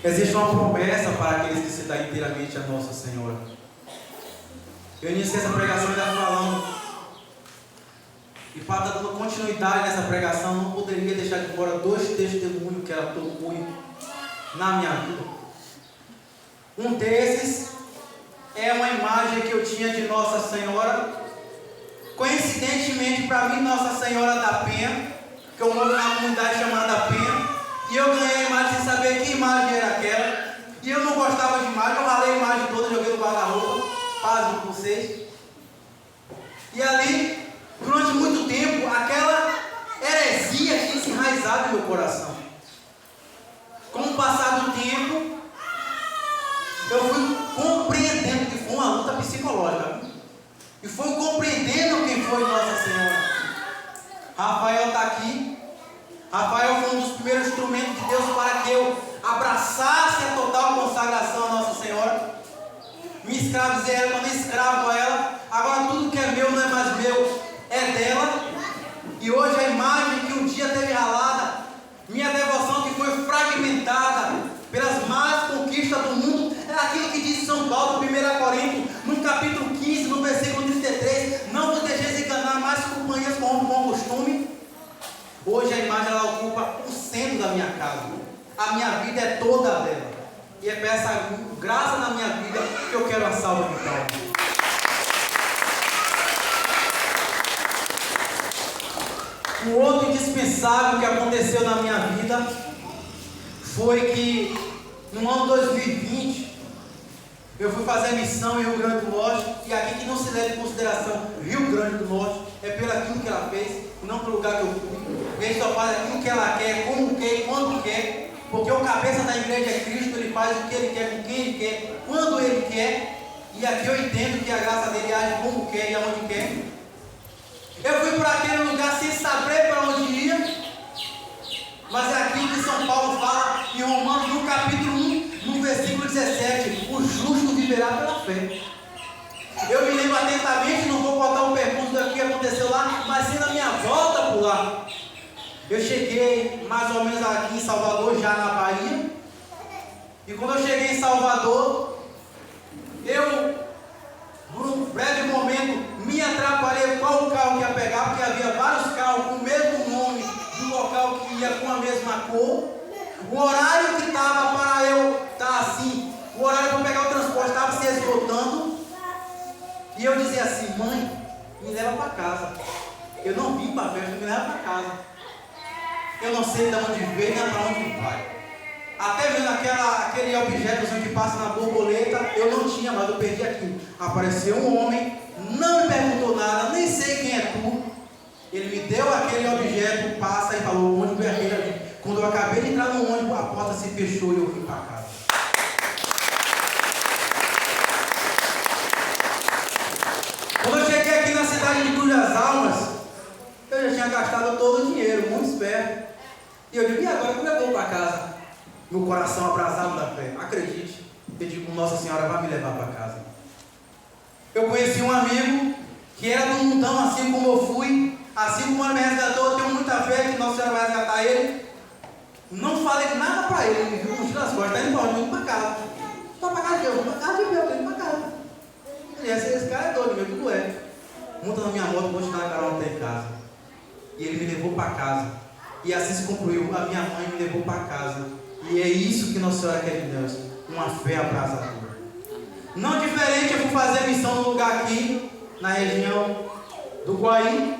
Existe uma promessa para aqueles que se dão inteiramente a Nossa Senhora. Eu iniciei essa pregação ainda falando, e para dar continuidade nessa pregação, não poderia deixar de fora 2 testemunhos que ela tocou na minha vida. Um desses é uma imagem que eu tinha de Nossa Senhora. Coincidentemente, para mim, Nossa Senhora da Penha, que eu moro numa comunidade chamada Penha, e eu ganhei a imagem sem saber que imagem era aquela. E eu não gostava de imagem, eu ralei a imagem toda, joguei no guarda-roupa, pasmo com vocês. E ali, durante muito tempo, aquela heresia tinha se enraizado no meu coração. Com o passar do tempo, eu fui compreendendo que foi uma luta psicológica. E fui compreendendo quem foi Nossa Senhora. Rafael está aqui. Rafael foi um dos primeiros instrumentos de Deus para que eu abraçasse a total consagração à Nossa Senhora. Me escravizei ela, quando escravo a ela. Agora tudo que é meu não é mais meu, é dela. E hoje a imagem que um dia teve ralada, minha devoção que foi fragmentada pelas más conquistas do mundo, é aquilo que diz São Paulo, 1 Coríntios, no capítulo 15, no versículo 33, não vos deixeis enganar, mais companhias com o bom costume. Hoje a imagem ela ocupa o centro da minha casa. A minha vida é toda dela. E é por essa graça na minha vida que eu quero a salva de palmas. Um outro indispensável que aconteceu na minha vida foi que no ano 2020 eu fui fazer missão em Rio Grande do Norte. E aqui que não se leva em consideração Rio Grande do Norte é pelo aquilo que ela fez, não pelo lugar que eu fui. Ele só faz aquilo que ela quer, como quer, quando quer, porque o cabeça da igreja é Cristo. Ele faz o que ele quer, com quem ele quer, quando ele quer. E aqui eu entendo que a graça dele age como quer e aonde quer. Eu fui para aquele lugar sem saber para onde ia, mas é aquilo que São Paulo fala em Romanos, no capítulo 1, no versículo 17: o justo viverá pela fé. Eu me lembro atentamente, não vou botar um percurso do que aconteceu lá, mas sim na minha volta por lá. Eu cheguei mais ou menos aqui em Salvador, já na Bahia. E quando eu cheguei em Salvador, eu, por um breve momento, me atrapalhei qual carro que ia pegar, porque havia vários carros com o mesmo nome do local que ia com a mesma cor. O horário que estava para eu estar assim, o horário para pegar o transporte estava se esgotando. E eu dizia assim: mãe, me leva para casa. Eu não vim para a festa, me leva para casa. Eu não sei de onde veio, nem para onde vai. Até vendo aquele objeto que passa na borboleta, eu não tinha, mas eu perdi aquilo. Apareceu um homem, não me perguntou nada, nem sei quem é tu. Ele me deu aquele objeto, passa e falou: onde veio aquele ali? Quando eu acabei de entrar no ônibus, a fechou e eu vim para casa. Quando eu cheguei aqui na cidade de Cruz das Almas, eu já tinha gastado todo o dinheiro, muito esperto. E eu digo, e agora como eu vou para casa? Meu coração abrasado da fé. Acredite, eu digo, Nossa Senhora vai me levar para casa. Eu conheci um amigo que era do mundão, assim como eu fui, assim como ele me resgatou. Eu tenho muita fé que Nossa Senhora vai resgatar ele. Não falei nada para ele, ele me viu com as costas, está indo para casa. Está para casa de Deus, para casa de Deus, estou indo para casa. Esse cara é doido, meu, tudo é. Monta na minha moto, vou te dar a carona até em casa. E ele me levou para casa. E assim se concluiu, a minha mãe me levou para casa. E é isso que Nossa Senhora quer de Deus, uma fé abrasadora. Não diferente, eu fui fazer missão num lugar aqui, na região do Guaí,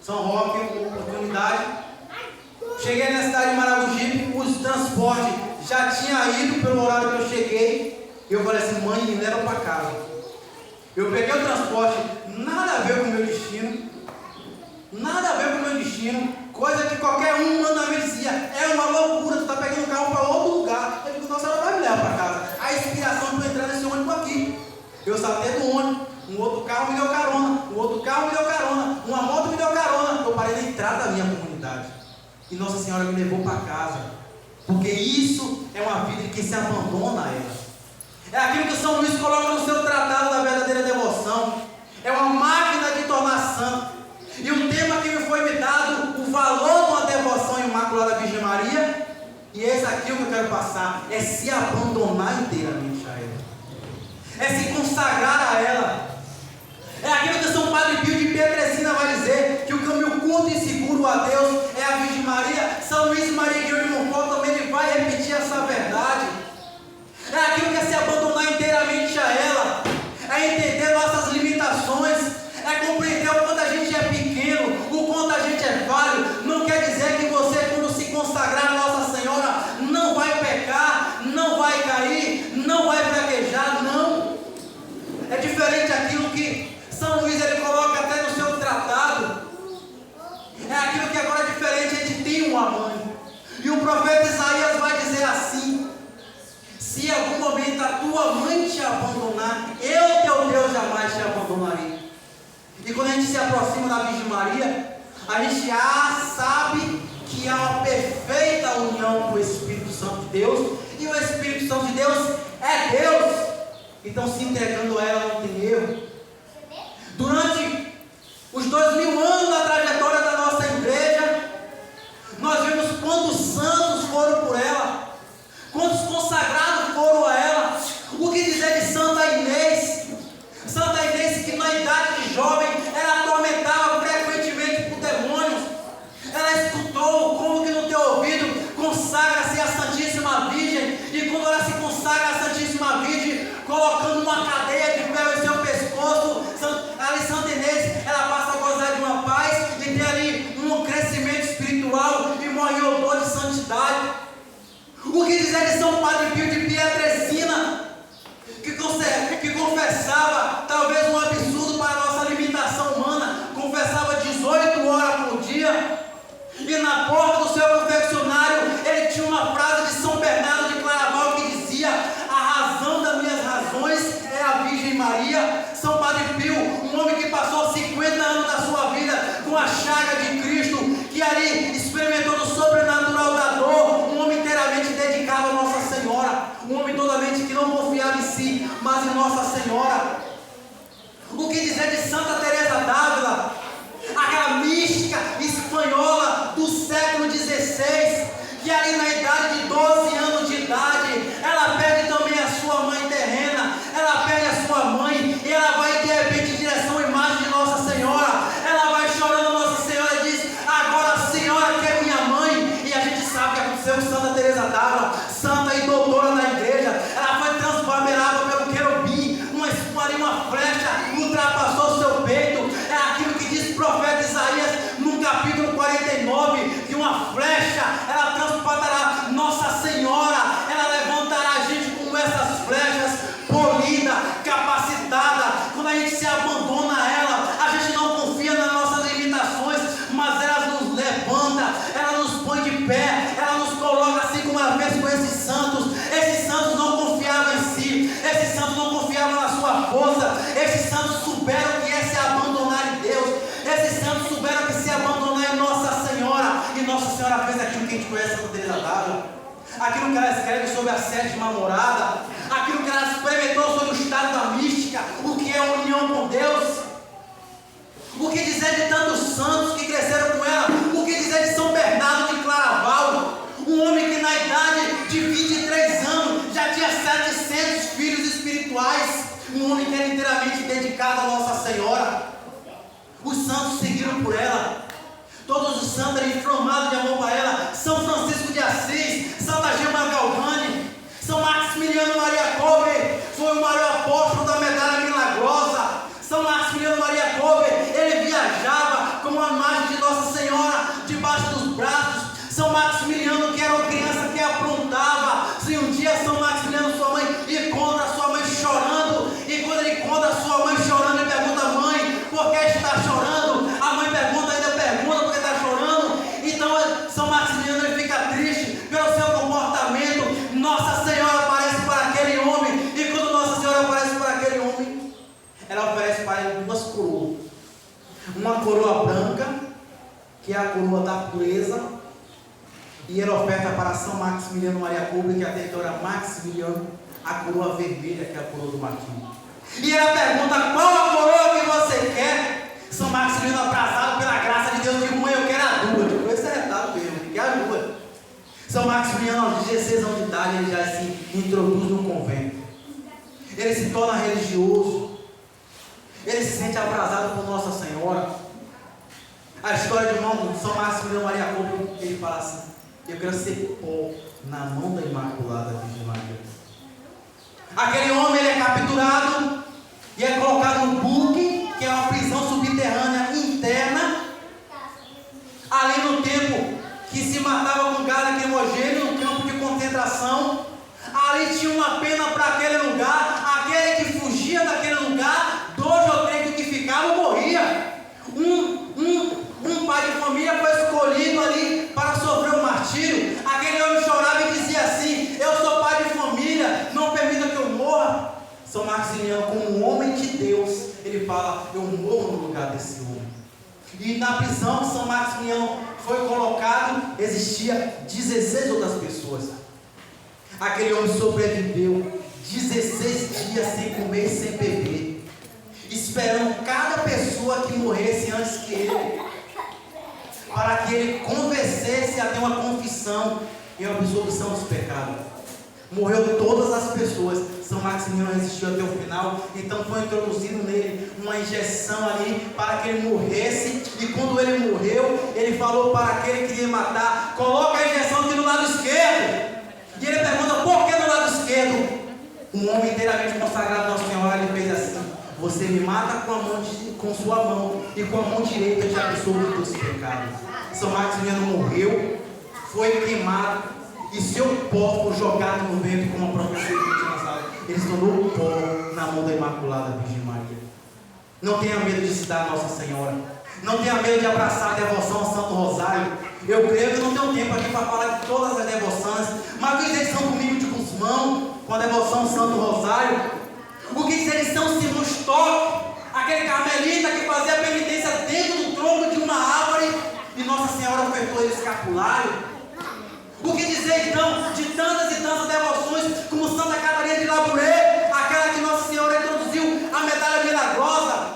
São Roque, oportunidade. Cheguei na cidade de Maragogipe, os transportes já tinha ido pelo horário que eu cheguei. E eu falei assim, mãe, me leva para casa. Eu peguei o transporte, nada a ver com o meu destino. Nada a ver com o meu destino. Coisa que qualquer um manda me dizia, é uma loucura, tu está pegando o carro para outro lugar. Eu digo, Nossa Senhora vai me levar para casa. A inspiração para entrar nesse ônibus aqui. Eu saltei do ônibus, um outro carro me deu carona, um outro carro me deu carona, uma moto me deu carona. Eu parei na entrada da minha comunidade. E Nossa Senhora me levou para casa. Porque isso é uma vida de quem se abandona a ela. É aquilo que São Luís coloca no seu tratado da verdadeira devoção. É uma máquina de tornar santo. E um tema que me foi me dado, o valor de uma devoção imaculada à Virgem Maria. E esse aqui o que eu quero passar, é se abandonar inteiramente a ela. É se consagrar a ela. É aquilo que São Padre Pio de Pietrelcina vai dizer, que o caminho curto e seguro a Deus é a Virgem Maria. São Luís Maria de Montfort também ele vai repetir essa verdade. É aquilo que é se abandonar inteiramente a ela. É entender nossas limitações. É compreender o quanto a gente é pequeno, o quanto a gente é falho. Não quer dizer que você, quando se consagrar a Nossa Senhora, não vai pecar, não vai cair, não vai fraquejar, não. É diferente aquilo que São Luís ele coloca até no seu tratado. É aquilo que agora é diferente, a gente tem uma mãe. E o profeta Isaías vai dizer assim: se em algum momento a tua mãe te abandonar, eu, teu Deus, jamais te abandonarei. E quando a gente se aproxima da Virgem Maria, a gente sabe que há uma perfeita união com o Espírito Santo de Deus. E o Espírito Santo de Deus é Deus. Então, se entregando a ela não tem erro. Durante os 2000 anos da trajetória da nossa igreja, nós vemos quantos santos foram por ela, quantos consagrados foram a ela. O que dizer de Santa Inês? Santa Inês, que na idade de jovem ela atormentava frequentemente por demônios. Ela escutou como que no teu ouvido consagra-se a Santíssima Virgem. E quando ela se consagra à Santíssima Virgem, colocando uma cadeia de ferro em seu pescoço, ali Santa Inês, ela passa a gozar de uma paz e tem ali um crescimento espiritual e morre em odor de santidade. O que dizer de São Padre Pio de Pietrelcina, que confessava, talvez um absurdo para a nossa limitação humana, confessava 18 horas por dia, e na porta do seu confeccionário ele tinha uma frase de São Bernardo de Claraval que dizia: a razão das minhas razões é a Virgem Maria. São Padre Pio, um homem que passou 50 anos da sua vida com a chaga de Cristo, que ali experimentou do sobrenatural da dor, um homem inteiramente dedicado a Nossa Senhora, um homem totalmente que não confiava em si, mas em Nossa Senhora. O que dizer de Santa Teresa d'Ávila, aquela mística espanhola do século XVI, que ali na idade de 12 anos de idade, ela perde também a sua mãe terrena, ela perde a sua mãe, e ela vai de repente em direção à imagem de Nossa Senhora, ela vai chorando Nossa Senhora e diz: agora a Senhora que é minha mãe. E a gente sabe o que aconteceu com Santa Teresa d'Ávila, santa e doutora da igreja. Ela foi transpamerada pelo querubim, uma flecha ultrapassou seu peito. É aquilo que diz o profeta Isaías no capítulo 49, que uma flecha ela transportará Nossa Senhora, ela levantará a gente como essas flechas, polida, capacitada. Quando a gente se abandona a ela, a gente não confia nas nossas limitações, mas ela nos levanta, ela nos põe de pé, ela nos coloca assim como ela fez com esses gente conhece Santa Teresa d'Ávila, aquilo que ela escreve sobre a sétima morada, aquilo que ela experimentou sobre o estado da mística, o que é a união com Deus, o que dizer de tantos santos que cresceram com ela, o que dizer de São Bernardo de Claraval, um homem que na idade de 23 anos já tinha 700 filhos espirituais, um homem que era inteiramente dedicado a Nossa Senhora. Os santos seguiram por ela, todos os santos eram inflamados de amor para ela. São Francisco de Assis, Santa Gema Galvani, São Maximiliano Maria Kolbe, foi o maior apóstolo da medalha milagrosa. São Maximiliano Maria Kolbe, ele viajava com a imagem de Nossa Senhora debaixo dos braços. São Maximiliano, que era uma criança que aprontava. Se um dia São Maximiliano, sua mãe, encontra sua mãe chorando, e quando ele encontra sua mãe chorando, ele pergunta: mãe, por que está chorando? A mãe pergunta, ainda pergunta por que está chorando. Então São Maximiliano, ele fica triste pelo seu comportamento. Nossa Senhora aparece para aquele homem, e quando Nossa Senhora aparece para aquele homem, ela oferece para ele duas coroas. Uma coroa branca, que é a coroa da pureza, e ela oferta para São Maximiliano Maria Kolbe, que até então era Maximiliano, a coroa vermelha, que é a coroa do martírio. E ela pergunta: qual a coroa que você quer? São Maximiliano, abraçado pela graça de Deus, diz: mãe, eu quero a duas. Eu digo: esse é retado mesmo, que é a duas. São Maximiliano, aos 16 anos de idade, ele já se introduz no convento. Ele se torna religioso. Ele se sente abrasado por Nossa Senhora. A história de irmão São Maximiliano Maria Kolbe, ele fala assim: eu quero ser pó na mão da Imaculada Virgem Maria. Aquele homem, ele é capturado e é colocado no buque, que é uma prisão subterrânea interna, ali no tempo que se matava com gás lacrimogêneo, no campo de concentração. Ali tinha uma pena para aquele lugar. Aquele que fugia daquele lugar, 2 ou 3 que ficavam, morria. Um pai de família foi escolhido ali para sofrer o martírio. Aquele homem chorava e dizia assim: eu sou pai de família, não permita que eu morra. São Maximiliano, como um homem de Deus, ele fala: eu morro no lugar desse homem. E na prisão que São Maximiliano foi colocado, existia 16 outras pessoas. Aquele homem sobreviveu 16 dias sem comer e sem beber, esperando cada pessoa que morresse antes que ele, para que ele convencesse a ter uma confissão e uma absolvição dos pecados. Morreu todas as pessoas. São Maximiliano resistiu até o final. Então foi introduzido nele uma injeção ali para que ele morresse. E quando ele morreu, ele falou para aquele que queria matar: coloca a injeção aqui no lado esquerdo. E ele pergunta: por que no lado esquerdo? Um homem inteiramente consagrado a Nossa Senhora, ele fez assim: você me mata com sua mão, e com a mão direita eu te absolvo dos seus pecados. São Maximiliano morreu, foi queimado, e seu pó foi jogado no vento, como a própria Igreja tinha lançado. Ele se tornou pó na mão da Imaculada Virgem Maria. Não tenha medo de se dar a Nossa Senhora. Não tenha medo de abraçar a devoção ao Santo Rosário. Eu creio que não tenho tempo aqui para falar de todas as devoções, mas o que dizer de São Domingos de Gusmão, com a devoção ao Santo Rosário? O que dizer de São Simão Stock, aquele carmelita que fazia penitência dentro do tronco de uma árvore, e Nossa Senhora ofertou ele escapulário? O que dizer então de tantas e tantas devoções, como Santa Catarina de Labouré, aquela que Nossa Senhora introduziu a medalha milagrosa?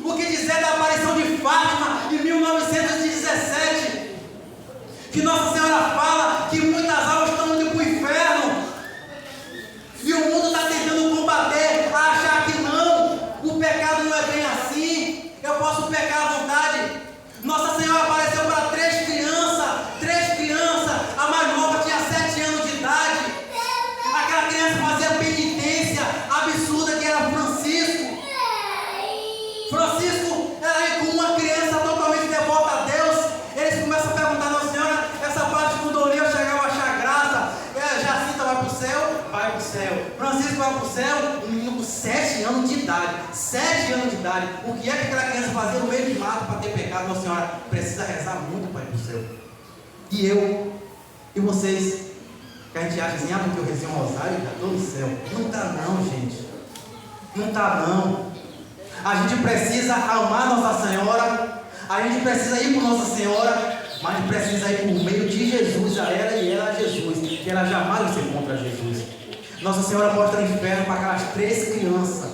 O que dizer da aparição de Fátima em 1917, que Nossa Senhora fala que muitas almas estão indo para o inferno, e o mundo está tentando combater, a achar que não, o pecado não é bem assim, eu posso pecar à vontade. Nossa Senhora apareceu para 3 crianças, a mais nova tinha 7 anos de idade. Aquela criança fazia penitência absurda, que era Francisco. Francisco era como uma criança totalmente devota a Deus. Eles começam a perguntar a Nossa Senhora, essa parte quando eu li eu chegava a achar graça. Jacinta vai para o céu? Vai para o céu. Francisco vai para o céu? Um menino com 7 anos de idade. 7 anos de idade. O que é que aquela criança fazia no meio de mato para ter pecado? Nossa Senhora precisa rezar muito para ir para o céu. E eu, e vocês, que a gente acha assim: porque eu rezei um rosário, já estou no céu. Não está não, gente. Não está não. A gente precisa amar Nossa Senhora. A gente precisa ir para Nossa Senhora. mas precisa ir por meio de Jesus a ela e ela a Jesus, que ela jamais vai ser contra Jesus. Nossa Senhora mostra o inferno para aquelas 3 crianças.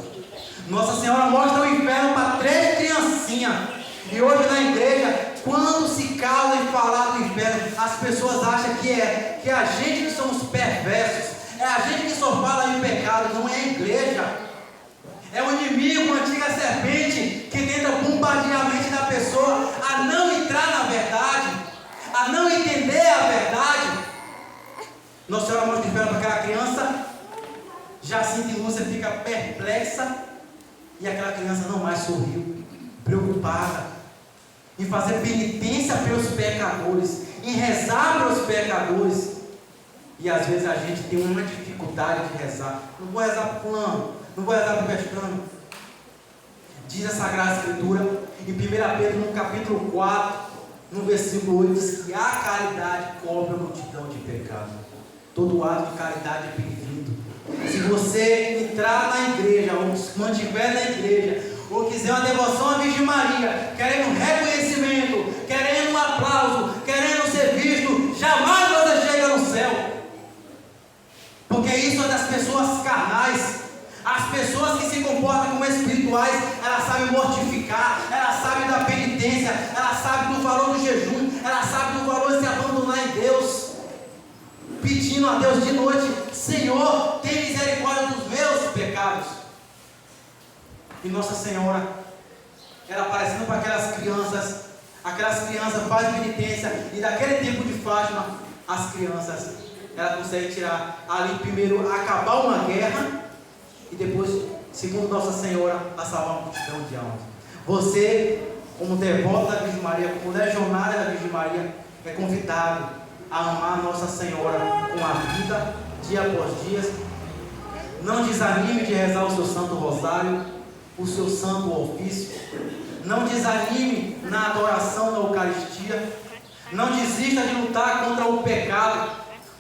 Nossa Senhora mostra o inferno para 3 criancinhas. E hoje na igreja, quando se cala em falar do inferno, as pessoas acham que é a gente que somos perversos, é a gente que só fala de pecado. Não é a igreja. É o inimigo, uma antiga serpente que tenta bombardear a mente da pessoa a não entrar na verdade, a não entender a verdade. Nossa Senhora mostra o inferno para aquela criança. Jacinta e Lúcia fica perplexa e aquela criança não mais sorriu, preocupada em fazer penitência pelos pecadores, em rezar pelos pecadores. E às vezes a gente tem uma dificuldade de rezar. Não vou rezar para fulano, não vou rezar para o Vestano. Diz a Sagrada Escritura em 1 Pedro, no capítulo 4, no versículo 8, diz que a caridade cobre a multidão de pecados. Todo ato de caridade é bem-vindo. Se você entrar na igreja, ou se mantiver na igreja, ou quiser uma devoção à Virgem Maria, querendo um reconhecimento, querendo um aplauso, querendo ser visto, jamais você chega no céu. Porque isso é das pessoas carnais. As pessoas que se comportam como espirituais, elas sabem mortificar, elas sabem da penitência, elas sabem do valor do jejum, elas sabem do valor de se abandonar em Deus, pedindo a Deus de noite: Senhor, tem misericórdia dos meus pecados. E Nossa Senhora, ela aparecendo para aquelas crianças fazem penitência, e daquele tempo de Fátima, as crianças, ela consegue tirar ali primeiro, acabar uma guerra, e depois, segundo Nossa Senhora, a salvar uma multidão de almas. Você, como devoto da Virgem Maria, como legionário da Virgem Maria, é convidado a amar Nossa Senhora com a vida, dia após dia. Não desanime de rezar o seu Santo Rosário, o seu Santo Ofício. Não desanime na adoração da Eucaristia. Não desista de lutar contra o pecado,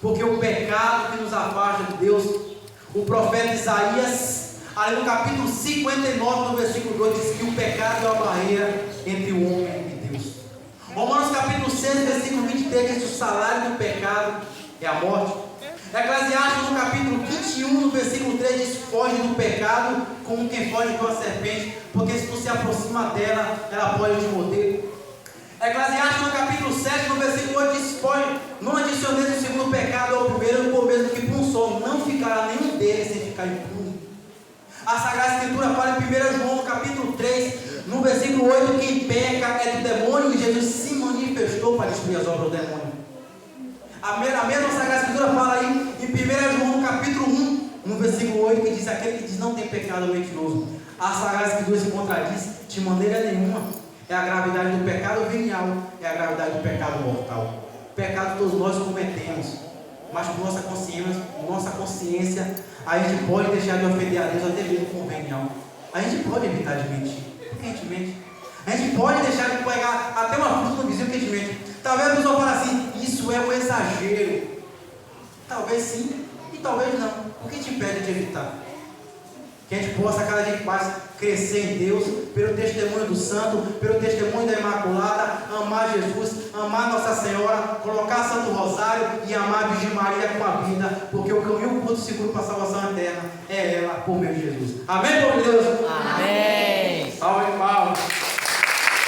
porque o pecado que nos afasta de Deus. O profeta Isaías, ali no capítulo 59, no versículo 2, diz que o pecado é uma barreira entre o homem e Deus. Romanos capítulo 6, versículo 23, diz que o salário do pecado é a morte. Eclesiastes no capítulo 21, no versículo 3, diz: foge do pecado como quem foge de uma serpente, porque se tu se aproxima dela, ela pode te morder. Eclesiastes no capítulo 7, no versículo 8, diz: foge, não adicioneis o segundo pecado ao primeiro, por mesmo que por um só não ficará nenhum deles sem ficar impune. A Sagrada Escritura fala em 1 João, no capítulo 3, no versículo 8, quem peca é do demônio, e Jesus se manifestou para destruir as obras do demônio. A mesma Sagrada Escritura fala aí em 1 João, no capítulo 1, no versículo 8, que diz: aquele que diz não tem pecado é mentiroso. A Sagrada Escritura se contradiz de maneira nenhuma. É a gravidade do pecado venial, é a gravidade do pecado mortal. Pecado todos nós cometemos, mas com nossa consciência, a gente pode deixar de ofender a Deus até mesmo com o venial. A gente pode evitar de mentir. Por que a gente mente? A gente pode deixar de pegar até uma fruta no vizinho que a gente mente. Talvez a pessoa fale assim: isso é um exagero. Talvez sim, e talvez não. O que te impede de evitar? Que a gente possa cada dia que passa crescer em Deus, pelo testemunho do santo, pelo testemunho da Imaculada, amar Jesus, amar Nossa Senhora, colocar Santo Rosário e amar a Virgem Maria com a vida, porque o caminho curto e seguro para a salvação eterna é ela, por meio de Jesus. Amém, povo de Deus? Amém. Salve, Paulo.